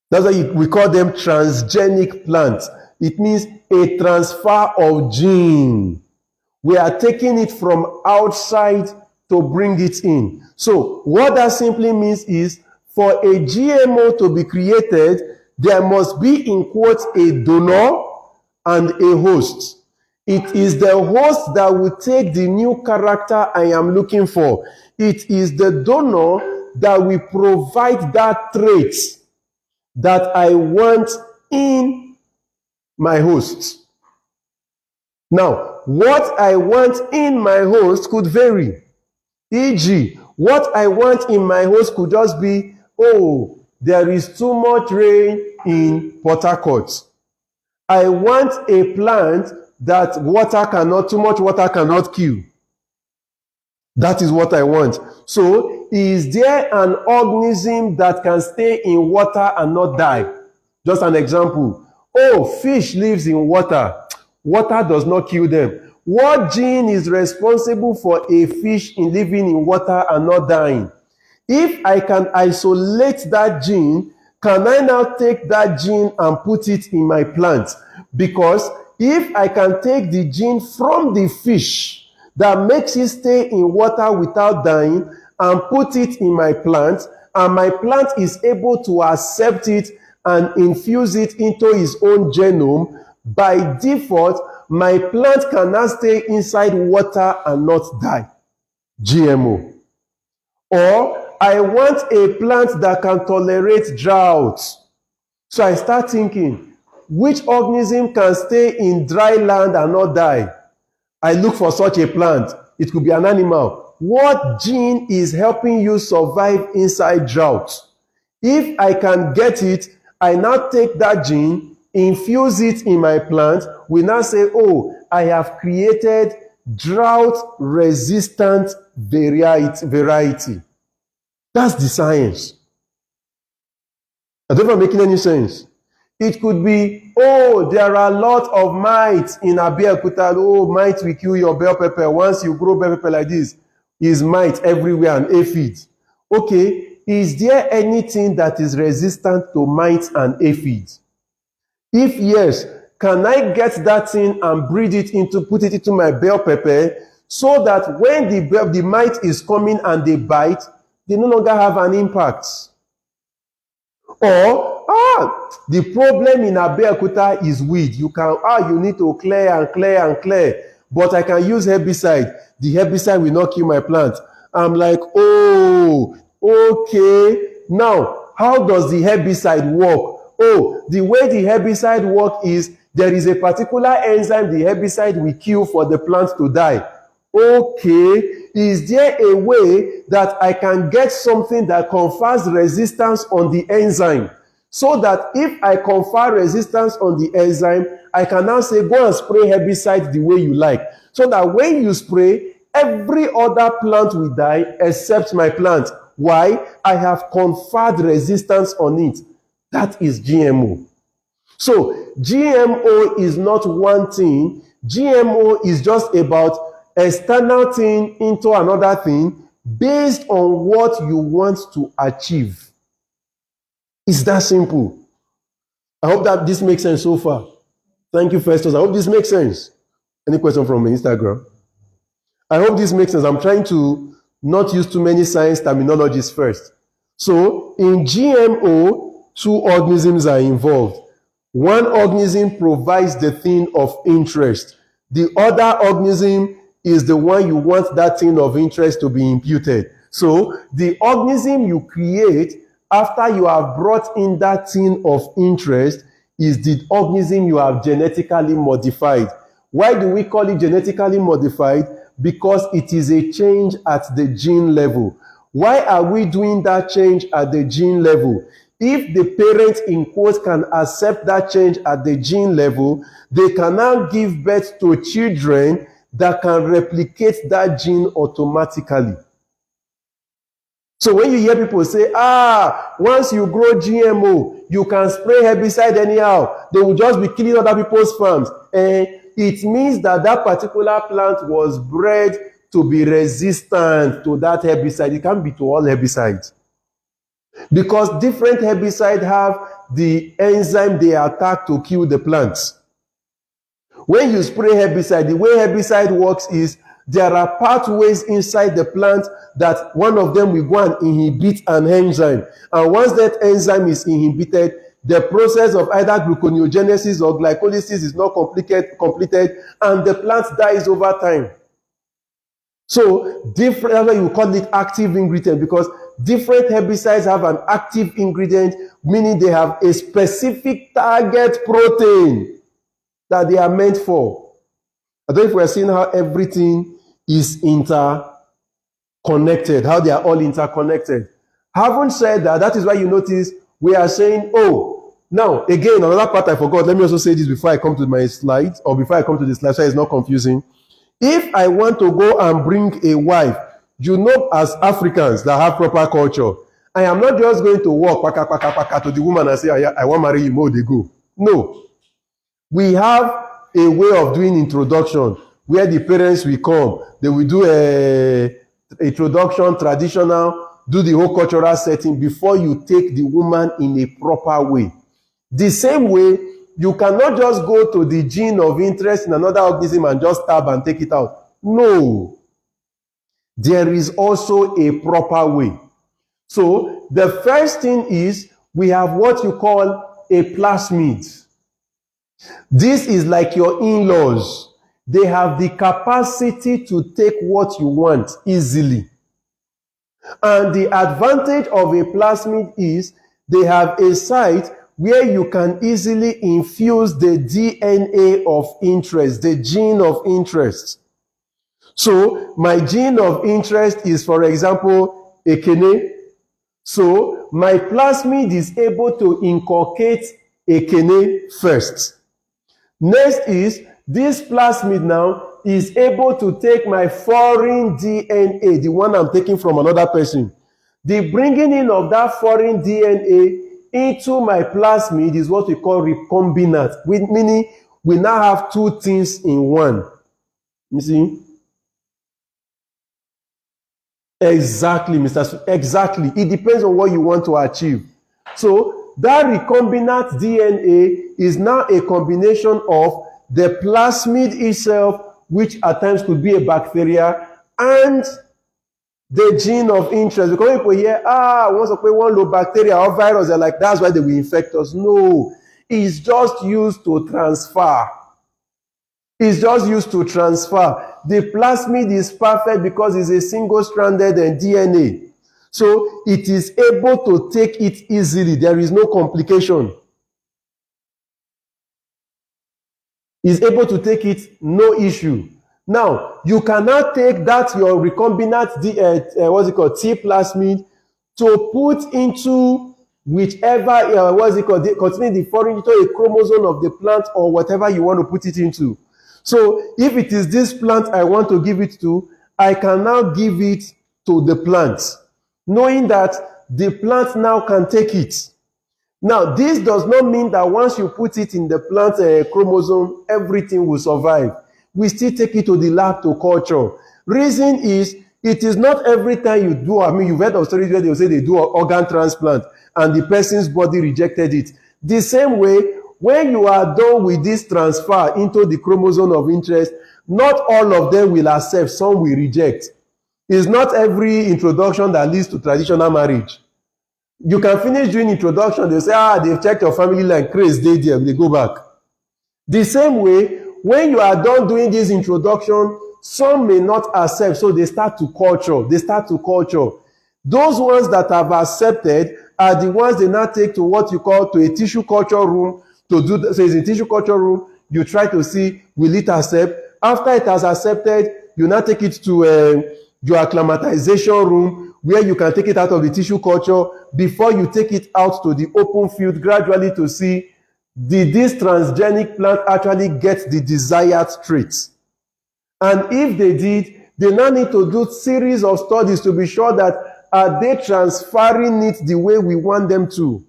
That's why we call them transgenic plants. It means a transfer of gene. We are taking it from outside to bring it in. So what that simply means is, for a GMO to be created, there must be, in quotes, a donor and a host. It is the host that will take the new character I am looking for. It is the donor that will provide that trait that I want in my host. Now, what I want in my host could vary. E.g., what I want in my host could just be, there is too much rain in Port Harcourt. I want a plant that too much water cannot kill. That is what I want. So, is there an organism that can stay in water and not die? Just an example. Oh, fish lives in water. Water does not kill them. What gene is responsible for a fish in living in water and not dying? If I can isolate that gene, can I now take that gene and put it in my plant? Because if I can take the gene from the fish that makes it stay in water without dying and put it in my plant, and my plant is able to accept it and infuse it into its own genome, by default, my plant can now stay inside water and not die. GMO. Or I want a plant that can tolerate drought. So I start thinking, which organism can stay in dry land and not die? I look for such a plant. It could be an animal. What gene is helping you survive inside drought? If I can get it, I now take that gene, infuse it in my plant. We now say, oh, I have created drought-resistant variety. That's the science. I don't know if I'm making any sense. It could be, oh, there are a lot of mites in Abeokuta. Oh, mites will kill your bell pepper. Once you grow bell pepper like this, is mites everywhere and aphids. Okay, is there anything that is resistant to mites and aphids? If yes, can I get that thing and breed it put it into my bell pepper so that when the mite is coming and they bite, they no longer have an impact? Or, the problem in Abeokuta is weed. You need to clear and clear and clear. But I can use herbicide. The herbicide will not kill my plant. I'm like, oh, okay. Now, how does the herbicide work? Oh, the way the herbicide works is there is a particular enzyme the herbicide will kill for the plant to die. Okay, is there a way that I can get something that confers resistance on the enzyme? So that if I confer resistance on the enzyme, I can now say, go and spray herbicide the way you like. So that when you spray, every other plant will die except my plant. Why? I have conferred resistance on it. That is GMO. So GMO is not one thing. GMO is just about external thing into another thing based on what you want to achieve. It's that simple. I hope that this makes sense so far. Thank you, Festus. I hope this makes sense. Any question from Instagram? I hope this makes sense. I'm trying to not use too many science terminologies first. So, in GMO, two organisms are involved. One organism provides the thing of interest. The other organism is the one you want that thing of interest to be imputed. So, the organism you create after you have brought in that thing of interest is the organism you have genetically modified. Why do we call it genetically modified? Because it is a change at the gene level. Why are we doing that change at the gene level? If the parents in quotes can accept that change at the gene level, they can now give birth to children that can replicate that gene automatically. So when you hear people say, once you grow GMO, you can spray herbicide anyhow, they will just be killing other people's farms. It means that that particular plant was bred to be resistant to that herbicide. It can't be to all herbicides. Because different herbicides have the enzyme they attack to kill the plants. When you spray herbicide, the way herbicide works is there are pathways inside the plant that one of them will go and inhibit an enzyme. And once that enzyme is inhibited, the process of either gluconeogenesis or glycolysis is not completed and the plant dies over time. So, that's why you call it active ingredient, because different herbicides have an active ingredient, meaning they have a specific target protein that they are meant for. I don't know if we're seeing how everything is interconnected, how they are all interconnected. Having said that, that is why you notice we are saying, oh, now, again, another part I forgot. Let me also say this before I come to my slides, or before I come to the slide, so it's not confusing. If I want to go and bring a wife, you know, as Africans that have proper culture, I am not just going to walk paka, paka, paka, to the woman and say, I want to marry you, more they go. No. We have a way of doing introduction where the parents will come. They will do a introduction, traditional, do the whole cultural setting before you take the woman in a proper way. The same way, you cannot just go to the gene of interest in another organism and just stab and take it out. No. There is also a proper way. So the first thing is we have what you call a plasmid. This is like your in-laws. They have the capacity to take what you want easily. And the advantage of a plasmid is they have a site where you can easily infuse the DNA of interest, the gene of interest. So my gene of interest is, for example, ekene. So my plasmid is able to inculcate ekene first. Next is, this plasmid now is able to take my foreign DNA, the one I'm taking from another person. The bringing in of that foreign DNA into my plasmid is what we call recombinant, meaning we now have two things in one. You see? Exactly, exactly. It depends on what you want to achieve. So that recombinant DNA is now a combination of the plasmid itself, which at times could be a bacteria, and the gene of interest. Because people hear, once we want low bacteria or virus, they're like, that's why they will infect us. No, it's just used to transfer. It's just used to transfer. The plasmid is perfect because it's a single-stranded DNA. So it is able to take it easily. There is no complication. It's able to take it, no issue. Now, you cannot take that your recombinant T plasmid to put into whichever containing the foreign into a chromosome of the plant or whatever you want to put it into. So if it is this plant I want to give it to, I can now give it to the plant, knowing that the plant now can take it. Now, this does not mean that once you put it in the plant chromosome, everything will survive. We still take it to the lab to culture. Reason is, it is not every time you do, you've heard of stories where they say they do an organ transplant and the person's body rejected it. The same way, when you are done with this transfer into the chromosome of interest, not all of them will accept, some will reject. It's not every introduction that leads to traditional marriage. You can finish doing introduction, they say, they've checked your family line, crazy, they go back. The same way, when you are done doing this introduction, some may not accept, so they start to culture. Those ones that have accepted are the ones they now take to what you call to a tissue culture room to do. So it's a tissue culture room, you try to see, will it accept? After it has accepted, you now take it to your acclimatization room, where you can take it out of the tissue culture before you take it out to the open field gradually to see, did this transgenic plant actually get the desired traits? And if they did, they now need to do series of studies to be sure that are they transferring it the way we want them to.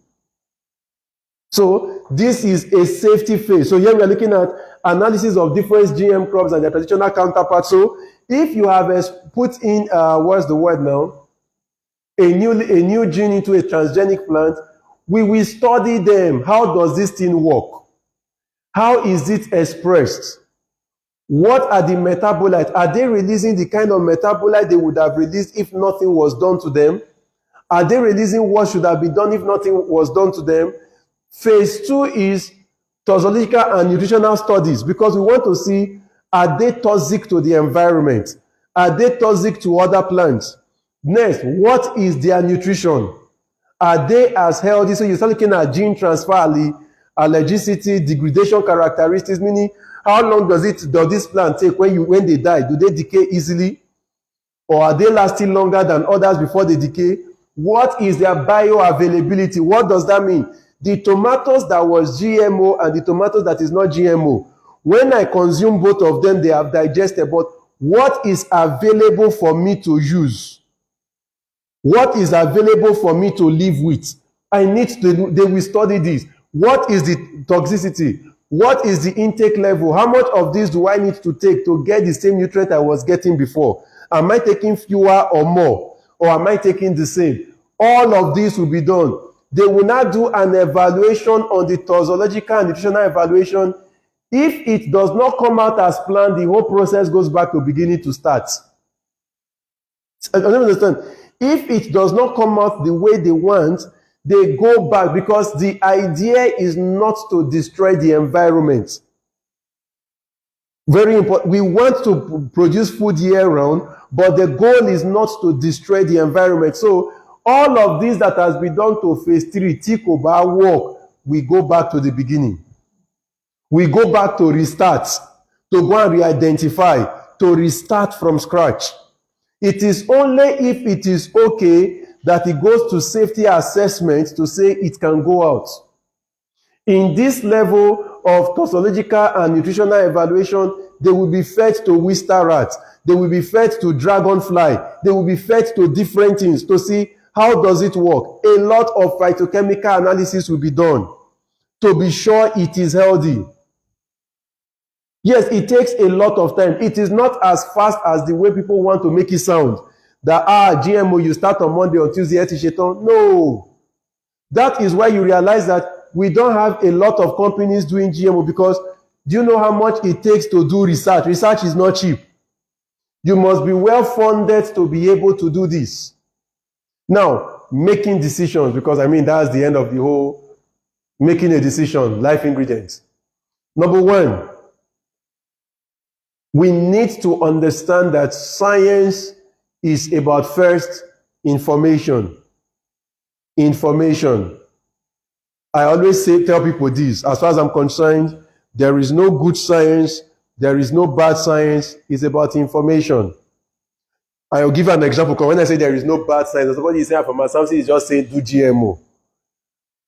So this is a safety phase. So here we are looking at analysis of different GM crops and their traditional counterparts. So if you have put in, what's the word now? A new gene into a transgenic plant, we will study them. How does this thing work? How is it expressed? What are the metabolites? Are they releasing the kind of metabolite they would have released if nothing was done to them? Are they releasing what should have been done if nothing was done to them? Phase 2 is toxicological and nutritional studies, because we want to see, are they toxic to the environment? Are they toxic to other plants? Next, what is their nutrition? Are they as healthy? So you start looking at gene transfer, allergicity, degradation characteristics, meaning how long does this plant take when they die? Do they decay easily? Or are they lasting longer than others before they decay? What is their bioavailability? What does that mean? The tomatoes that was GMO and the tomatoes that is not GMO, when I consume both of them, they have digested, but what is available for me to use? What is available for me to live with? I need to, they will study this. What is the toxicity? What is the intake level? How much of this do I need to take to get the same nutrient I was getting before? Am I taking fewer or more? Or am I taking the same? All of this will be done. They will not do an evaluation on the toxicological and nutritional evaluation. If it does not come out as planned, the whole process goes back to beginning to start. I don't understand. If it does not come out the way they want, they go back, because the idea is not to destroy the environment. Very important. We want to produce food year round, but the goal is not to destroy the environment. So all of this that has been done to phase 3, take over work, we go back to the beginning. We go back to restart, to go and re-identify, to restart from scratch. It is only if it is okay that it goes to safety assessment to say it can go out. In this level of toxicological and nutritional evaluation, they will be fed to oyster rats, they will be fed to dragonfly, they will be fed to different things to see how does it work. A lot of phytochemical analysis will be done to be sure it is healthy. Yes, it takes a lot of time. It is not as fast as the way people want to make it sound. That, GMO, you start on Monday or Tuesday, no. That is why you realize that we don't have a lot of companies doing GMO, because do you know how much it takes to do research? Research is not cheap. You must be well funded to be able to do this. Now, making decisions, because I mean, that's the end of the whole making a decision, life ingredients. Number one, we need to understand that science is about first information. Information. I always tell people this, as far as I'm concerned, there is no good science, there is no bad science, it's about information. I'll give you an example, because when I say there is no bad science, somebody is saying from something is just saying do GMO.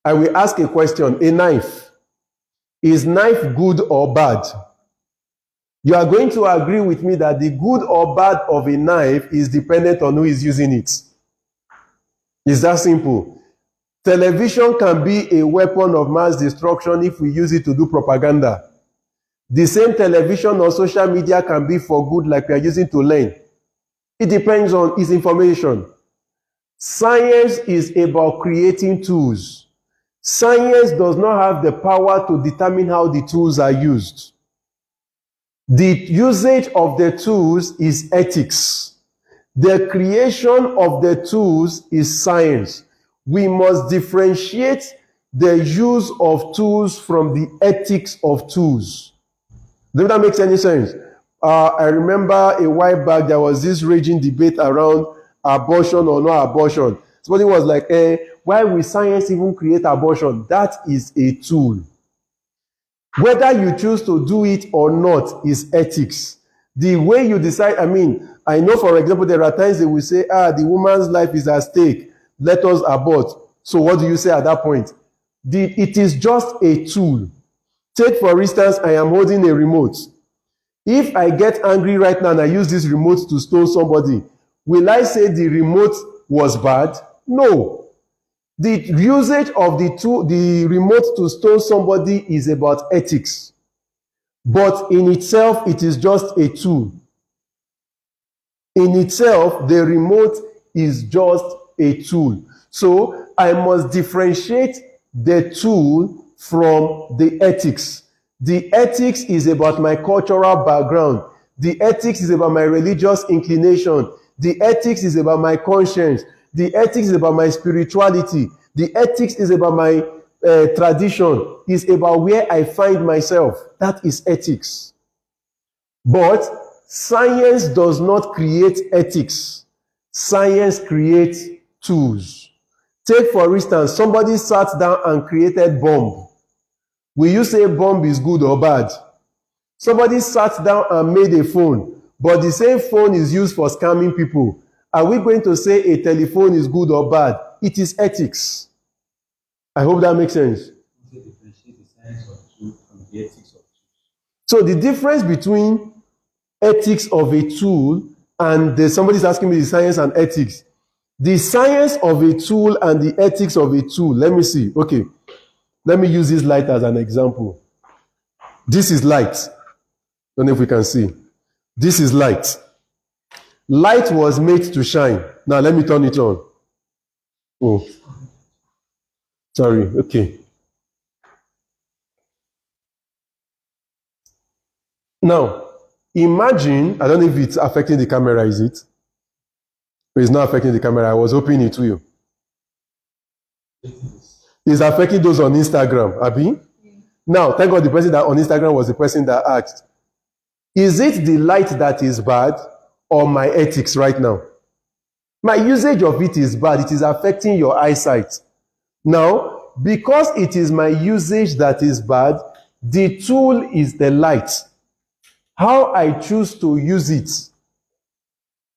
I will ask a question, a knife. Is knife good or bad? You are going to agree with me that the good or bad of a knife is dependent on who is using it. It's that simple. Television can be a weapon of mass destruction if we use it to do propaganda. The same television or social media can be for good, like we are using to learn. It depends on its information. Science is about creating tools. Science does not have the power to determine how the tools are used. The usage of the tools is ethics. The creation of the tools is science. We must differentiate the use of tools from the ethics of tools. Does that make any sense? I remember a while back there was this raging debate around abortion or no abortion. Somebody was like, why will science even create abortion? That is a tool. Whether you choose to do it or not is ethics. The way you decide, I mean, I know, for example, there are times they will say, the woman's life is at stake, let us abort. So what do you say at that point? It is just a tool. Take, for instance, I am holding a remote. If I get angry right now and I use this remote to stone somebody, will I say the remote was bad? No. The usage of the remote to stone somebody is about ethics. But in itself, it is just a tool. In itself, the remote is just a tool. So I must differentiate the tool from the ethics. The ethics is about my cultural background. The ethics is about my religious inclination. The ethics is about my conscience. The ethics is about my spirituality. The ethics is about my tradition. It's about where I find myself. That is ethics. But science does not create ethics. Science creates tools. Take, for instance, somebody sat down and created bomb. Will you say bomb is good or bad? Somebody sat down and made a phone, but the same phone is used for scamming people. Are we going to say a telephone is good or bad? It is ethics. I hope that makes sense. So the difference between ethics of a tool and somebody's asking me the science and ethics. The science of a tool and the ethics of a tool. Let me see. Okay. Let me use this light as an example. This is light. Don't know if we can see. This is light. Light was made to shine. Now let me turn it on. Oh. Sorry. Okay. Now, imagine, I don't know if it's affecting the camera, is it? It's not affecting the camera. I was hoping it will. It's affecting those on Instagram, Abi? Now, thank God the person that on Instagram was the person that asked, is it the light that is bad or my ethics right now? My usage of it is bad. It is affecting your eyesight. Now, because it is my usage that is bad, the tool is the light. How I choose to use it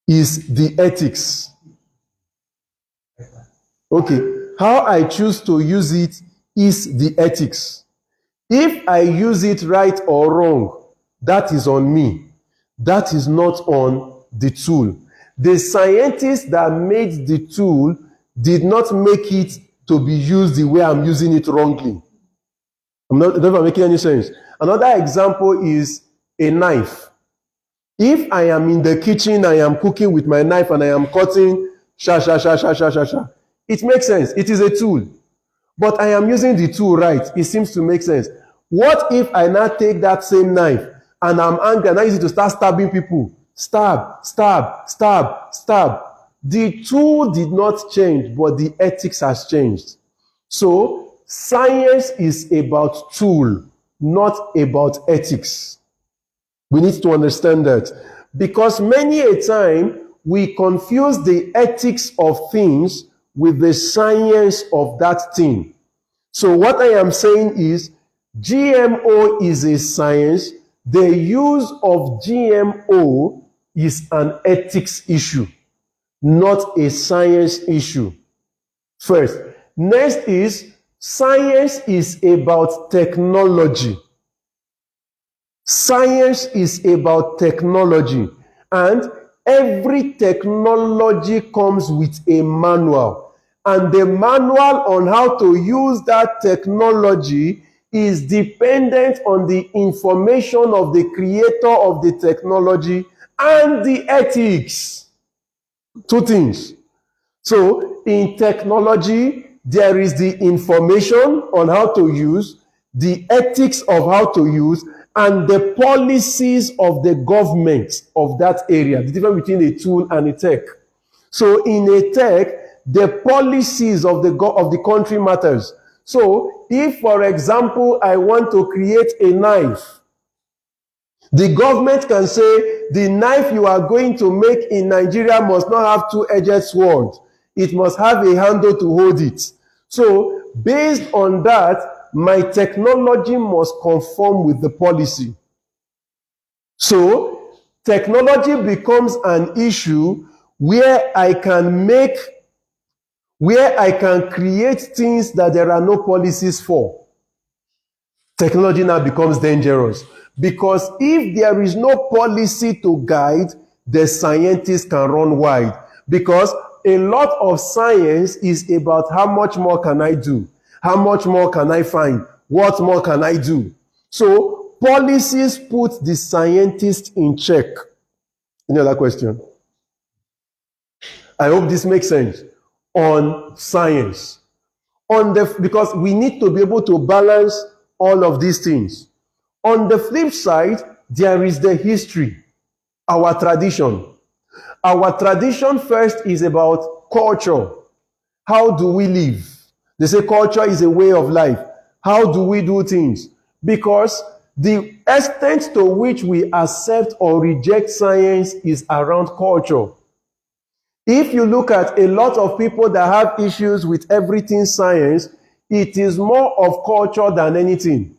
is the ethics. Okay. How I choose to use it is the ethics. If I use it right or wrong, that is on me. That is not on the tool. The scientist that made the tool did not make it to be used the way I'm using it wrongly. I don't know if I'm making any sense. Another example is a knife. If I am in the kitchen, I am cooking with my knife and I am cutting, it makes sense. It is a tool. But I am using the tool right. It seems to make sense. What if I now take that same knife and I'm angry and I use it to start stabbing people? Stab, stab, stab, stab. The tool did not change, but the ethics has changed. So, science is about tool, not about ethics. We need to understand that. Because many a time, we confuse the ethics of things with the science of that thing. So what I am saying is, GMO is a science. The use of GMO is an ethics issue, not a science issue. First. Next is, science is about technology. Science is about technology, and every technology comes with a manual, and the manual on how to use that technology is dependent on the information of the creator of the technology and the ethics. Two things. So in technology, there is the information on how to use, the ethics of how to use, and the policies of the government of that area. The difference between a tool and a tech. So in a tech, the policies of the country matters. So if, for example, I want to create a knife, the government can say the knife you are going to make in Nigeria must not have two-edged sword. It must have a handle to hold it. So based on that, my technology must conform with the policy. So technology becomes an issue where I can create things that there are no policies for. Technology now becomes dangerous, because if there is no policy to guide, the scientists can run wide, because a lot of science is about how much more can I do? How much more can I find? What more can I do? So policies put the scientist in check. Any other question? I hope this makes sense. On science. Because we need to be able to balance all of these things. On the flip side, there is the history, our tradition. Our tradition first is about culture. How do we live? They say culture is a way of life. How do we do things? Because the extent to which we accept or reject science is around culture. If you look at a lot of people that have issues with everything science, it is more of culture than anything.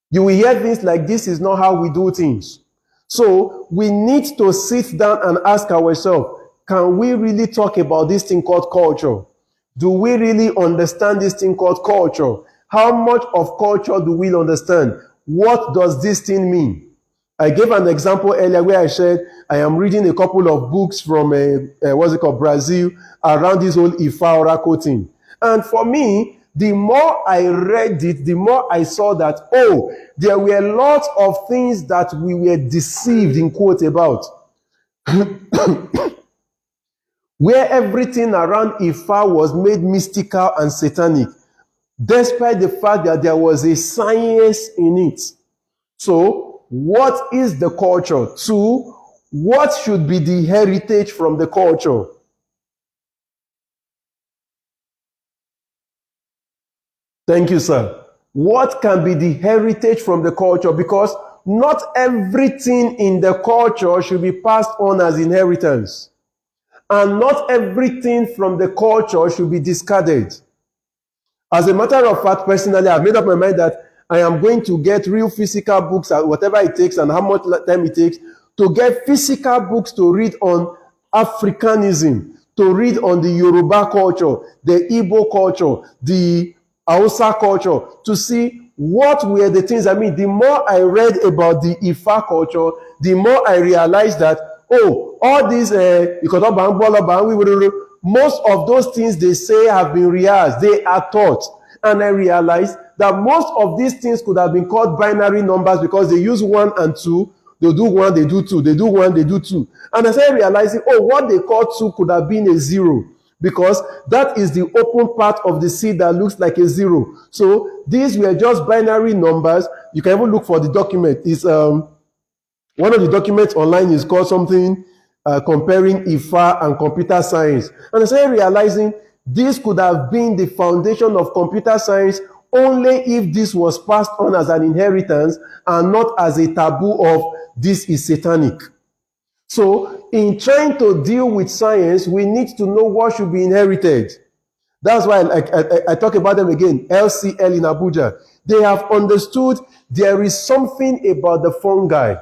You will hear things like, this is not how we do things. So we need to sit down and ask ourselves, can we really talk about this thing called culture? Do we really understand this thing called culture? How much of culture do we understand? What does this thing mean? I gave an example earlier where I said I am reading a couple of books from Brazil around this whole Ifa oracle thing. And for me, the more I read it, the more I saw that, there were lots of things that we were deceived in quote about. Where everything around Ifa was made mystical and satanic, despite the fact that there was a science in it. So, what is the culture? 2, what should be the heritage from the culture? Thank you, sir. What can be the heritage from the culture? Because not everything in the culture should be passed on as inheritance. And not everything from the culture should be discarded. As a matter of fact, personally, I've made up my mind that I am going to get real physical books, whatever it takes and how much time it takes, to get physical books to read on Africanism, to read on the Yoruba culture, the Igbo culture, the Hausa culture, to see what were the things. I mean, the more I read about the Ifa culture, the more I realized that, all these, most of those things they say have been rehearsed, they are taught. And I realized that most of these things could have been called binary numbers because they use 1 and 2, they do 1, they do 2, they do 1, they do 2. And I started realizing, what they call 2 could have been a 0, because that is the open part of the seed that looks like a 0. So these were just binary numbers. You can even look for the document. It's one of the documents online is called something comparing Ifa and computer science. And I started realizing this could have been the foundation of computer science only if this was passed on as an inheritance and not as a taboo of this is satanic. So in trying to deal with science, we need to know what should be inherited. That's why I talk about them again, LCL in Abuja. They have understood there is something about the fungi.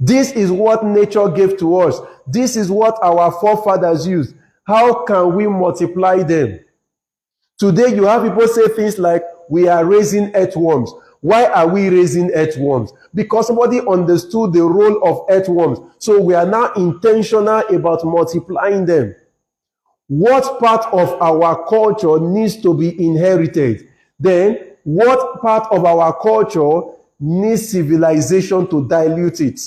This is what nature gave to us. This is what our forefathers used. How can we multiply them? Today you have people say things like, we are raising earthworms. Why are we raising earthworms? Because somebody understood the role of earthworms. So we are now intentional about multiplying them. What part of our culture needs to be inherited? Then, what part of our culture needs civilization to dilute it?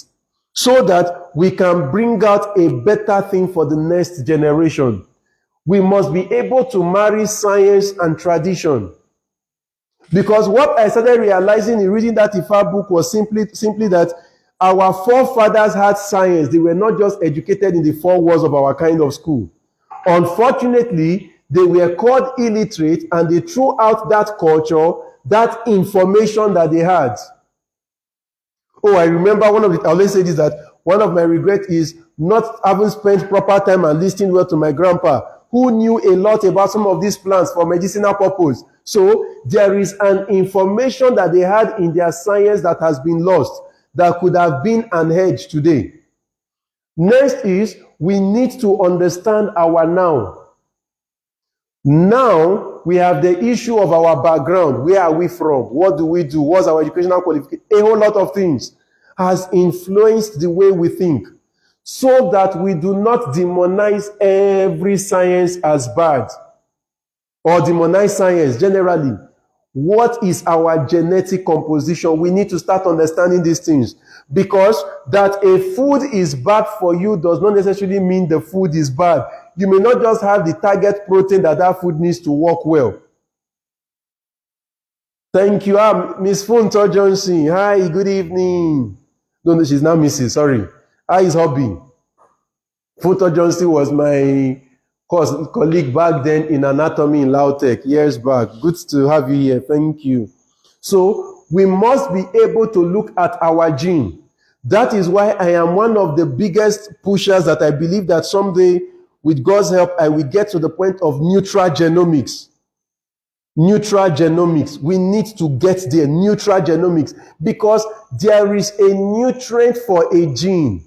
So that we can bring out a better thing for the next generation. We must be able to marry science and tradition. Because what I started realizing in reading that Ifa book was simply that our forefathers had science. They were not just educated in the 4 walls of our kind of school. Unfortunately, they were called illiterate and they threw out that culture, that information that they had. I remember I always say this, that one of my regrets is not having spent proper time and listening well to my grandpa, who knew a lot about some of these plants for medicinal purpose. So there is an information that they had in their science that has been lost, that could have been an edge today. Next is, we need to understand our now. Now, we have the issue of our background. Where are we from? What do we do? What's our educational qualification? A whole lot of things has influenced the way we think, so that we do not demonize every science as bad, or demonize science generally. What is our genetic composition? We need to start understanding these things, because that a food is bad for you does not necessarily mean the food is bad. You may not just have the target protein that food needs to work well. Thank you. Miss Funto Johnson. Hi, good evening. No, she's not Mrs. Sorry. How is hobby? Funto Johnson was my colleague back then in anatomy in Lautech years back. Good to have you here. Thank you. So we must be able to look at our gene. That is why I am one of the biggest pushers that I believe that someday, with God's help, I will get to the point of neutral genomics. Neutral genomics. We need to get there. Neutral genomics. Because there is a nutrient for a gene.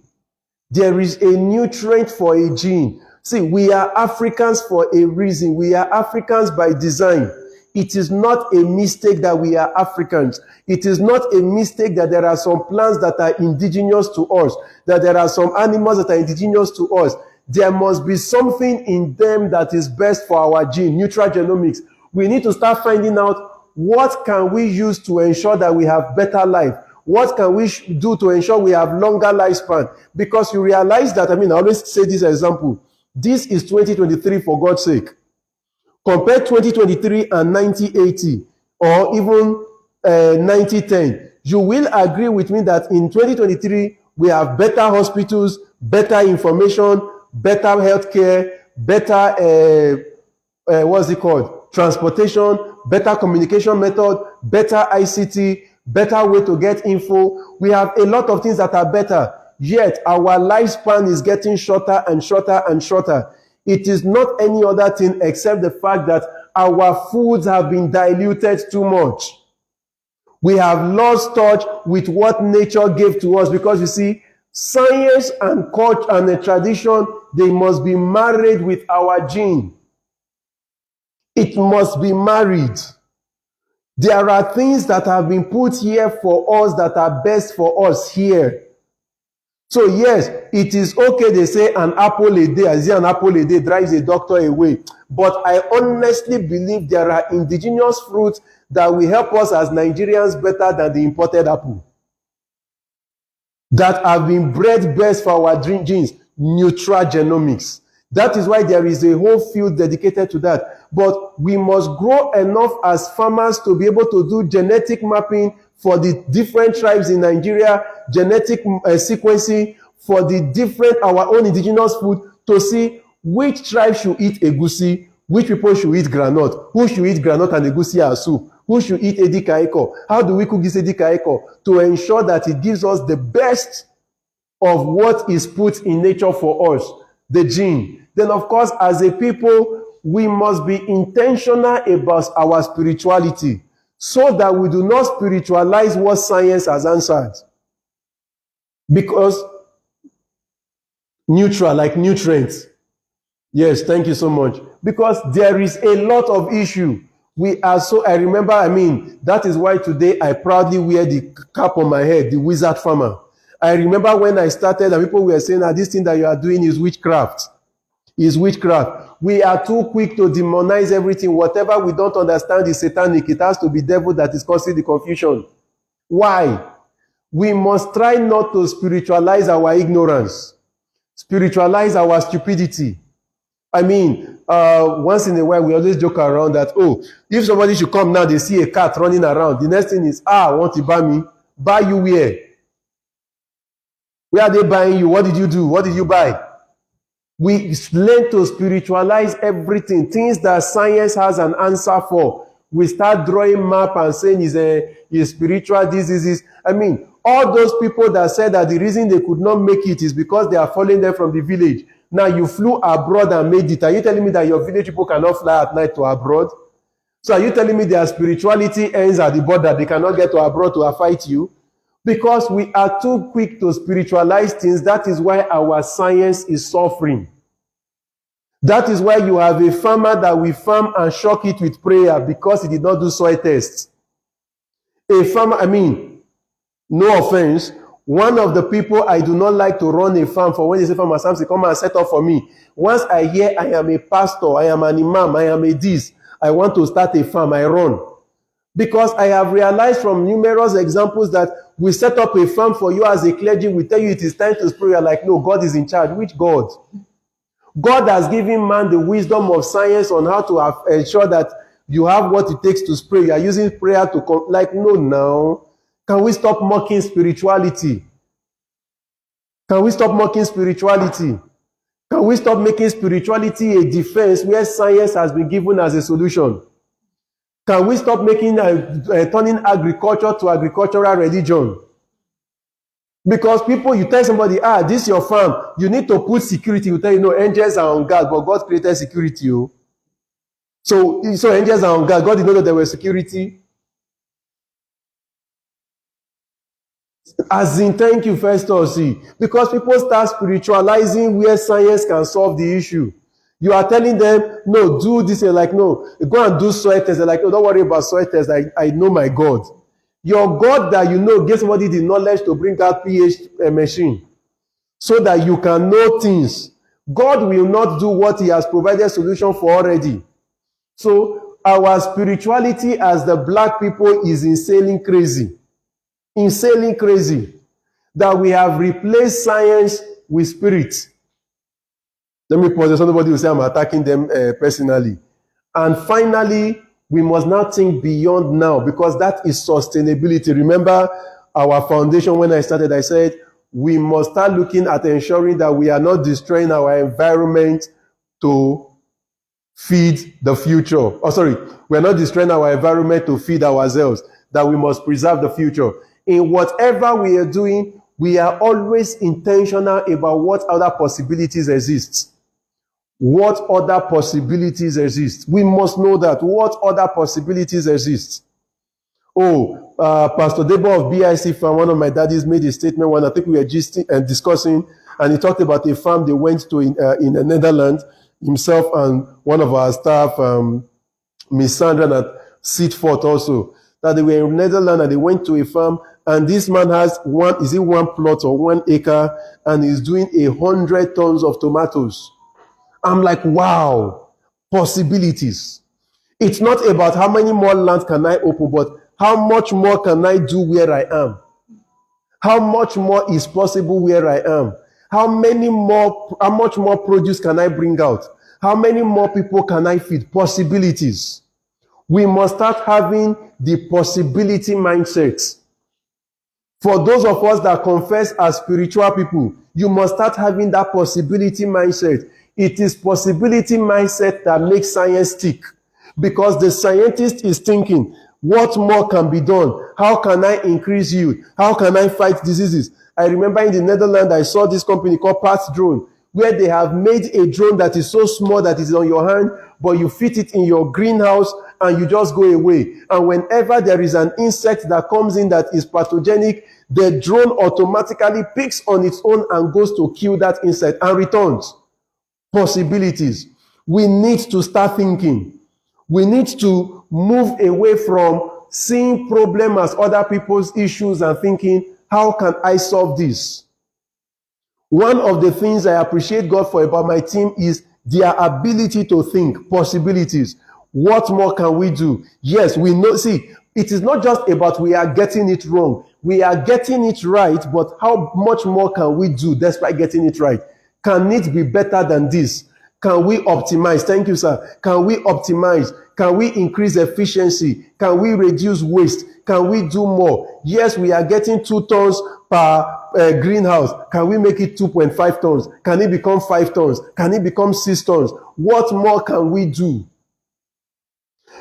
There is a nutrient for a gene. See, we are Africans for a reason. We are Africans by design. It is not a mistake that we are Africans. It is not a mistake that there are some plants that are indigenous to us, that there are some animals that are indigenous to us. There must be something in them that is best for our gene, neutral genomics. We need to start finding out what can we use to ensure that we have better life. What can we do to ensure we have longer lifespan? Because you realize that, I always say this example. This is 2023, for God's sake. Compare 2023 and 1980 or even 1910. You will agree with me that in 2023, we have better hospitals, better information, better healthcare, better, what's it called? Transportation, better communication method, better ICT, better way to get info. We have a lot of things that are better. Yet our lifespan is getting shorter and shorter and shorter. It is not any other thing except the fact that our foods have been diluted too much. We have lost touch with what nature gave to us, because you see, science and culture and the tradition, they must be married with our gene. It must be married. There are things that have been put here for us that are best for us here. So yes, it is okay, they say an apple a day, I say an apple a day drives a doctor away. But I honestly believe there are indigenous fruits that will help us as Nigerians better than the imported apple, that have been bred best for our genes, neutral genomics. That is why there is a whole field dedicated to that. But we must grow enough as farmers to be able to do genetic mapping for the different tribes in Nigeria, genetic sequencing for the different, our own indigenous food, to see which tribe should eat egusi, which people should eat groundnut, who should eat groundnut and egusi as soup, who should eat edikaiko, how do we cook this edikaiko, to ensure that it gives us the best of what is put in nature for us, the gene. Then of course, as a people, we must be intentional about our spirituality, so that we do not spiritualize what science has answered. Because neutral, like nutrients. Yes, thank you so much. Because there is a lot of issue. We are so, I remember, that is why today I proudly wear the cap on my head, the wizard farmer. I remember when I started and people were saying that this thing that you are doing is witchcraft. Is witchcraft. We are too quick to demonize everything. Whatever we don't understand is satanic. It has to be devil that is causing the confusion. Why? We must try not to spiritualize our ignorance, spiritualize our stupidity. Once in a while, we always joke around that, oh, if somebody should come now, they see a cat running around. The next thing is, I want to buy me. Buy you where? Where are they buying you? What did you do? What did you buy? We learn to spiritualize everything, things that science has an answer for. We start drawing map and saying is spiritual, this is. All those people that said that the reason they could not make it is because they are following them from the village. Now you flew abroad and made it. Are you telling me that your village people cannot fly at night to abroad? So are you telling me their spirituality ends at the border? They cannot get to abroad to fight you? Because we are too quick to spiritualize things. That is why our science is suffering. That is why you have a farmer that will farm and shock it with prayer because he did not do soil tests. A farmer, no offense, one of the people I do not like to run a farm for, when they say, Farmer Samson, come and set up for me. Once I hear I am a pastor, I am an imam, I am a this, I want to start a farm, I run. Because I have realized from numerous examples that we set up a farm for you as a clergy, we tell you it is time to pray. You're like, no, God is in charge. Which God? God has given man the wisdom of science on how to ensure that you have what it takes to pray. You are using prayer to no, now. Can we stop mocking spirituality? Can we stop mocking spirituality? Can we stop making spirituality a defense where science has been given as a solution? Can we stop making turning agriculture to agricultural religion? Because people, you tell somebody, this is your farm, you need to put security. You tell no, angels are on guard, but God created security. So angels are on guard. God did not know there was security. As in, thank you, Festus. See, because people start spiritualizing where science can solve the issue. You are telling them, no, do this. They're like, no, go and do soil test. They're like, no, don't worry about soil test. I know my God. Your God that you know gives somebody the knowledge to bring out pH machine so that you can know things. God will not do what he has provided solution for already. So our spirituality as the black people is insanely crazy. Insanely crazy. That we have replaced science with spirit. Let me pause. Somebody will say I'm attacking them personally. And finally, we must now think beyond now because that is sustainability. Remember our foundation when I started, I said we must start looking at ensuring that we are not destroying our environment to feed the future. Oh, sorry, we are not destroying our environment to feed ourselves, that we must preserve the future. In whatever we are doing, we are always intentional about what other possibilities exist. What other possibilities exist? We must know that. What other possibilities exist? Oh, Pastor Debo of BIC farm, one of my daddies, made a statement when I think we were just discussing, and he talked about a farm they went to in the Netherlands, himself and one of our staff, Miss Sandra and Seedfort also, that they were in Netherlands and they went to a farm, and this man has one plot or 1 acre, and he's doing 100 tons of tomatoes. I'm like, wow, possibilities. It's not about how many more land can I open, but how much more can I do where I am? How much more is possible where I am? How much more produce can I bring out? How many more people can I feed? Possibilities. We must start having the possibility mindset. For those of us that confess as spiritual people, you must start having that possibility mindset. It is possibility mindset that makes science tick. Because the scientist is thinking, what more can be done? How can I increase yield? How can I fight diseases? I remember in the Netherlands, I saw this company called Path Drone, where they have made a drone that is so small that is on your hand, but you fit it in your greenhouse and you just go away. And whenever there is an insect that comes in that is pathogenic, the drone automatically picks on its own and goes to kill that insect and returns. Possibilities. We need to start thinking. We need to move away from seeing problem as other people's issues and thinking, how can I solve this? One of the things I appreciate God for about my team is their ability to think possibilities. What more can we do? Yes, we know. See, it is not just about we are getting it wrong. We are getting it right, but how much more can we do despite getting it right? Can it be better than this? Can we optimize? Thank you, sir. Can we optimize? Can we increase efficiency? Can we reduce waste? Can we do more? Yes, we are getting 2 tons per greenhouse. Can we make it 2.5 tons? Can it become 5 tons? Can it become 6 tons? What more can we do?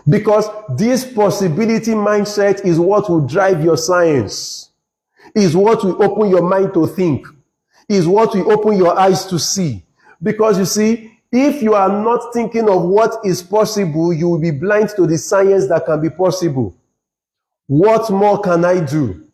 Because this possibility mindset is what will drive your science, is what will open your mind to think, is what will open your eyes to see. Because you see, if you are not thinking of what is possible, you will be blind to the science that can be possible. What more can I do?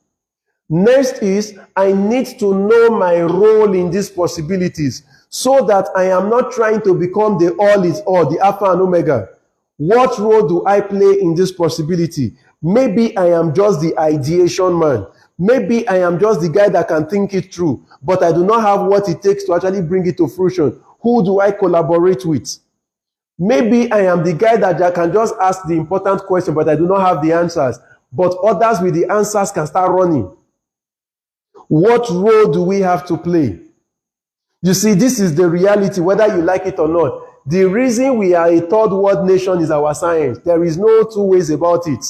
Next is, I need to know my role in these possibilities so that I am not trying to become the all is all, the Alpha and Omega. What role do I play in this possibility? Maybe I am just the ideation man. Maybe I am just the guy that can think it through, but I do not have what it takes to actually bring it to fruition. Who do I collaborate with? Maybe I am the guy that can just ask the important question, but I do not have the answers. But others with the answers can start running. What role do we have to play? You see, this is the reality, whether you like it or not. The reason we are a third world nation is our science. There is no two ways about it.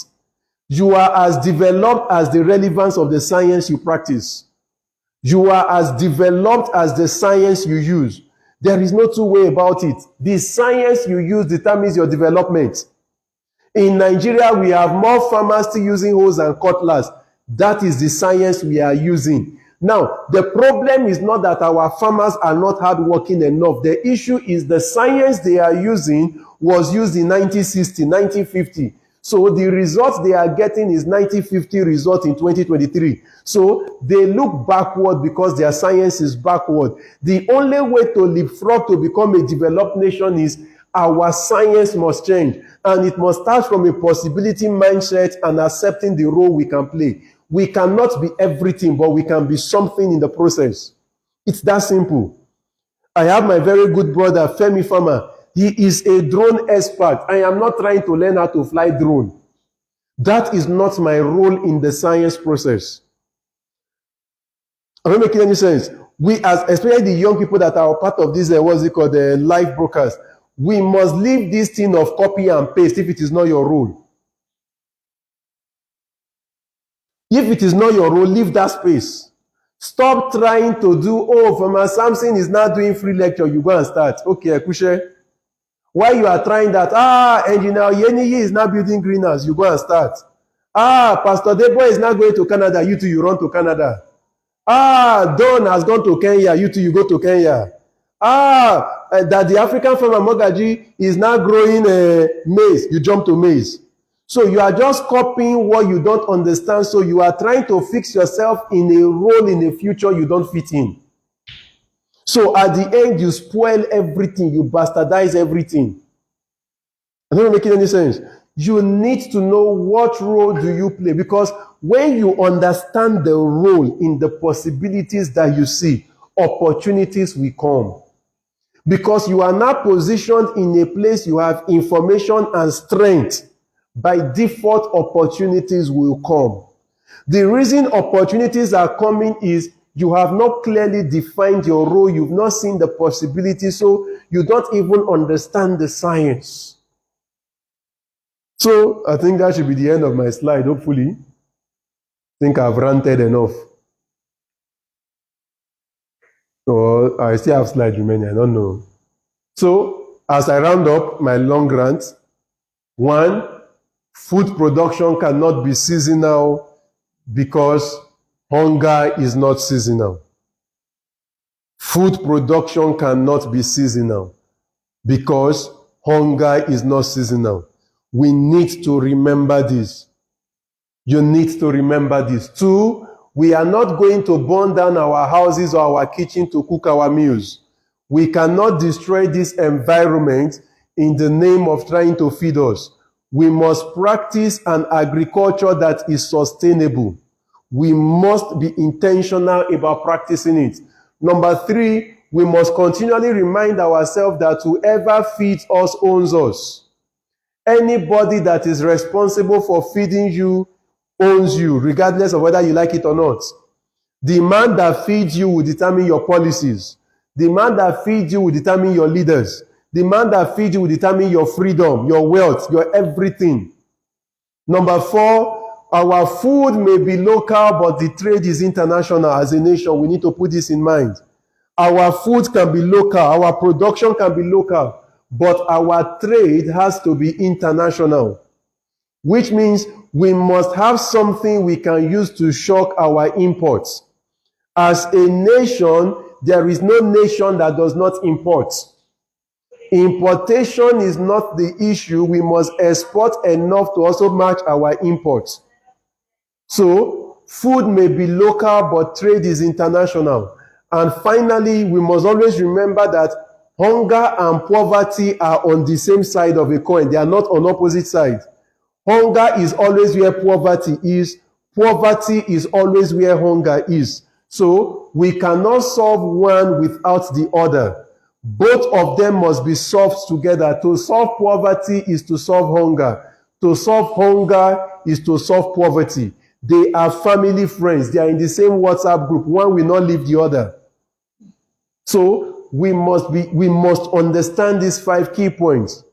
You are as developed as the relevance of the science you practice. You are as developed as the science you use. There is no two way about it. The science you use determines your development. In Nigeria, we have more farmers still using hoes and cutlass. That is the science we are using. Now, the problem is not that our farmers are not hardworking enough. The issue is the science they are using was used in 1960, 1950. So the results they are getting is 1950 result in 2023. So they look backward because their science is backward. The only way to leapfrog to become a developed nation is our science must change. And it must start from a possibility mindset and accepting the role we can play. We cannot be everything, but we can be something in the process. It's that simple. I have my very good brother, Femi Farmer. He is a drone expert. I am not trying to learn how to fly drone. That is not my role in the science process. Am I making any sense? We, as especially the young people that are part of this, what's it called, the live broadcast, we must leave this thing of copy and paste if it is not your role. If it is not your role, leave that space. Stop trying to do, oh, Farmer Samson is not doing free lecture, you go and start. Okay, Kushe. While you are trying that, Engineer Yeniyi is now building greenhouse, you go and start. Pastor Debo is now going to Canada, you too, you run to Canada. Don has gone to Kenya, you too, you go to Kenya. That the African farmer Mogaji is now growing maize, you jump to maize. So you are just copying what you don't understand, so you are trying to fix yourself in a role in the future you don't fit in. So at the end, you spoil everything, you bastardize everything. I don't make any sense. You need to know what role do you play, because when you understand the role in the possibilities that you see, opportunities will come. Because you are now positioned in a place you have information and strength, by default opportunities will come. The reason opportunities are coming is you have not clearly defined your role, you've not seen the possibilities, so you don't even understand the science. So I think that should be the end of my slide, hopefully. I think I've ranted enough. Or I still have slides remaining, I don't know. So as I round up my long rant, 1, food production cannot be seasonal because hunger is not seasonal. Food production cannot be seasonal because hunger is not seasonal. We need to remember this. You need to remember this. 2, we are not going to burn down our houses or our kitchen to cook our meals. We cannot destroy this environment in the name of trying to feed us. We must practice an agriculture that is sustainable. We must be intentional about practicing it. Number 3, we must continually remind ourselves that whoever feeds us owns us. Anybody that is responsible for feeding you owns you, regardless of whether you like it or not. The man that feeds you will determine your policies. The man that feeds you will determine your leaders. The man that feeds you will determine your freedom, your wealth, your everything. Number 4, our food may be local, but the trade is international. As a nation, we need to put this in mind. Our food can be local, our production can be local, but our trade has to be international, which means we must have something we can use to shock our imports. As a nation, there is no nation that does not import. Importation is not the issue. We must export enough to also match our imports. So, food may be local, but trade is international. And finally, we must always remember that hunger and poverty are on the same side of a coin. They are not on opposite sides. Hunger is always where poverty is. Poverty is always where hunger is. So, we cannot solve one without the other. Both of them must be solved together. To solve poverty is to solve hunger. To solve hunger is to solve poverty. They are family friends. They are in the same WhatsApp group. One will not leave the other. So we must understand these 5 key points.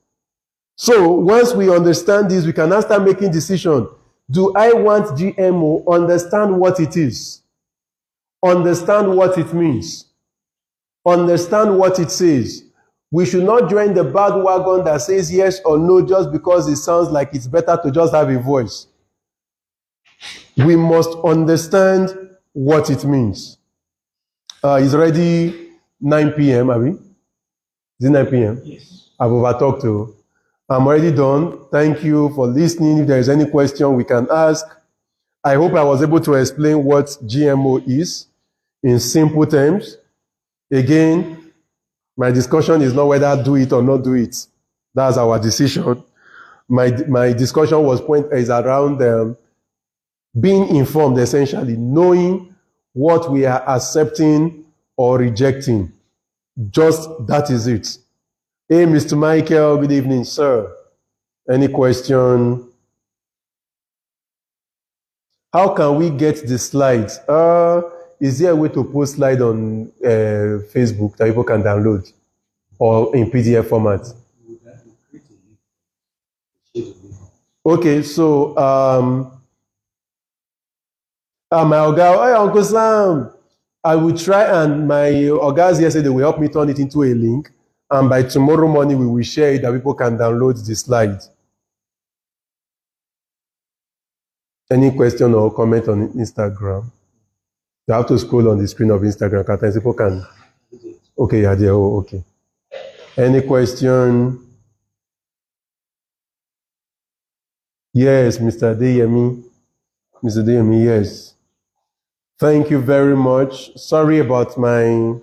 So once we understand this, we can now start making decisions. Do I want GMO? Understand what it is. Understand what it means. Understand what it says. We should not join the bandwagon that says yes or no just because it sounds like it's better to just have a voice. We must understand what it means. It's already 9 p.m., Abi? Is it 9 p.m.? Yes. I've overtalked to. I'm already done. Thank you for listening. If there is any question, we can ask. I hope I was able to explain what GMO is in simple terms. Again, my discussion is not whether do it or not do it. That's our decision. My discussion is around being informed, essentially, knowing what we are accepting or rejecting. Just that is it. Hey, Mr. Michael, good evening, sir. Any question? How can we get the slides? Is there a way to post slide on Facebook that people can download or in PDF format? Okay, so my Oga, hey, Uncle Sam, I will try, and my Ogas yesterday will help me turn it into a link, and by tomorrow morning we will share it that people can download the slides. Any question or comment on Instagram? You have to scroll on the screen of Instagram. Sometimes people can. Okay, yeah, there. Oh, okay. Any question? Yes, Mr. Deyemi. Mr. Deyemi, yes. Thank you very much. Sorry about my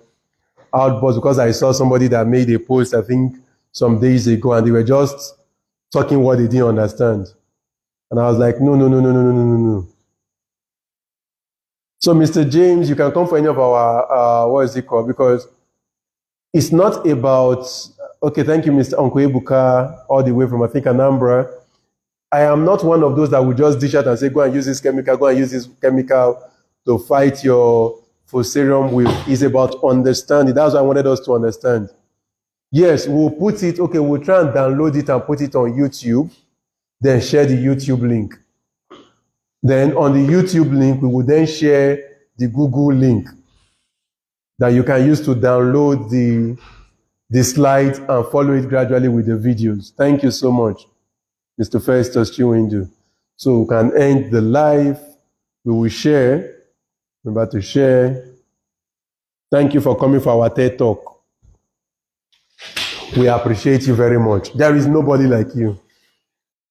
outburst because I saw somebody that made a post, I think, some days ago, and they were just talking what they didn't understand. And I was like, no, no, no, no, no, no, no, no. So, Mr. James, you can come for any of our, what is it called? Because it's not about, okay, thank you, Mr. Uncle Ebuka, all the way from, I think, Anambra. I am not one of those that will just dish out and say, go and use this chemical, go and use this chemical to fight your fusarium with. It's about understanding. That's what I wanted us to understand. Yes, we'll put it, okay, we'll try and download it and put it on YouTube, then share the YouTube link. Then on the YouTube link, we will then share the Google link that you can use to download the slides and follow it gradually with the videos. Thank you so much, Mr. Festus Chiwendu. So we can end the live. We will share. We're about to share. Thank you for coming for our TED Talk. We appreciate you very much. There is nobody like you.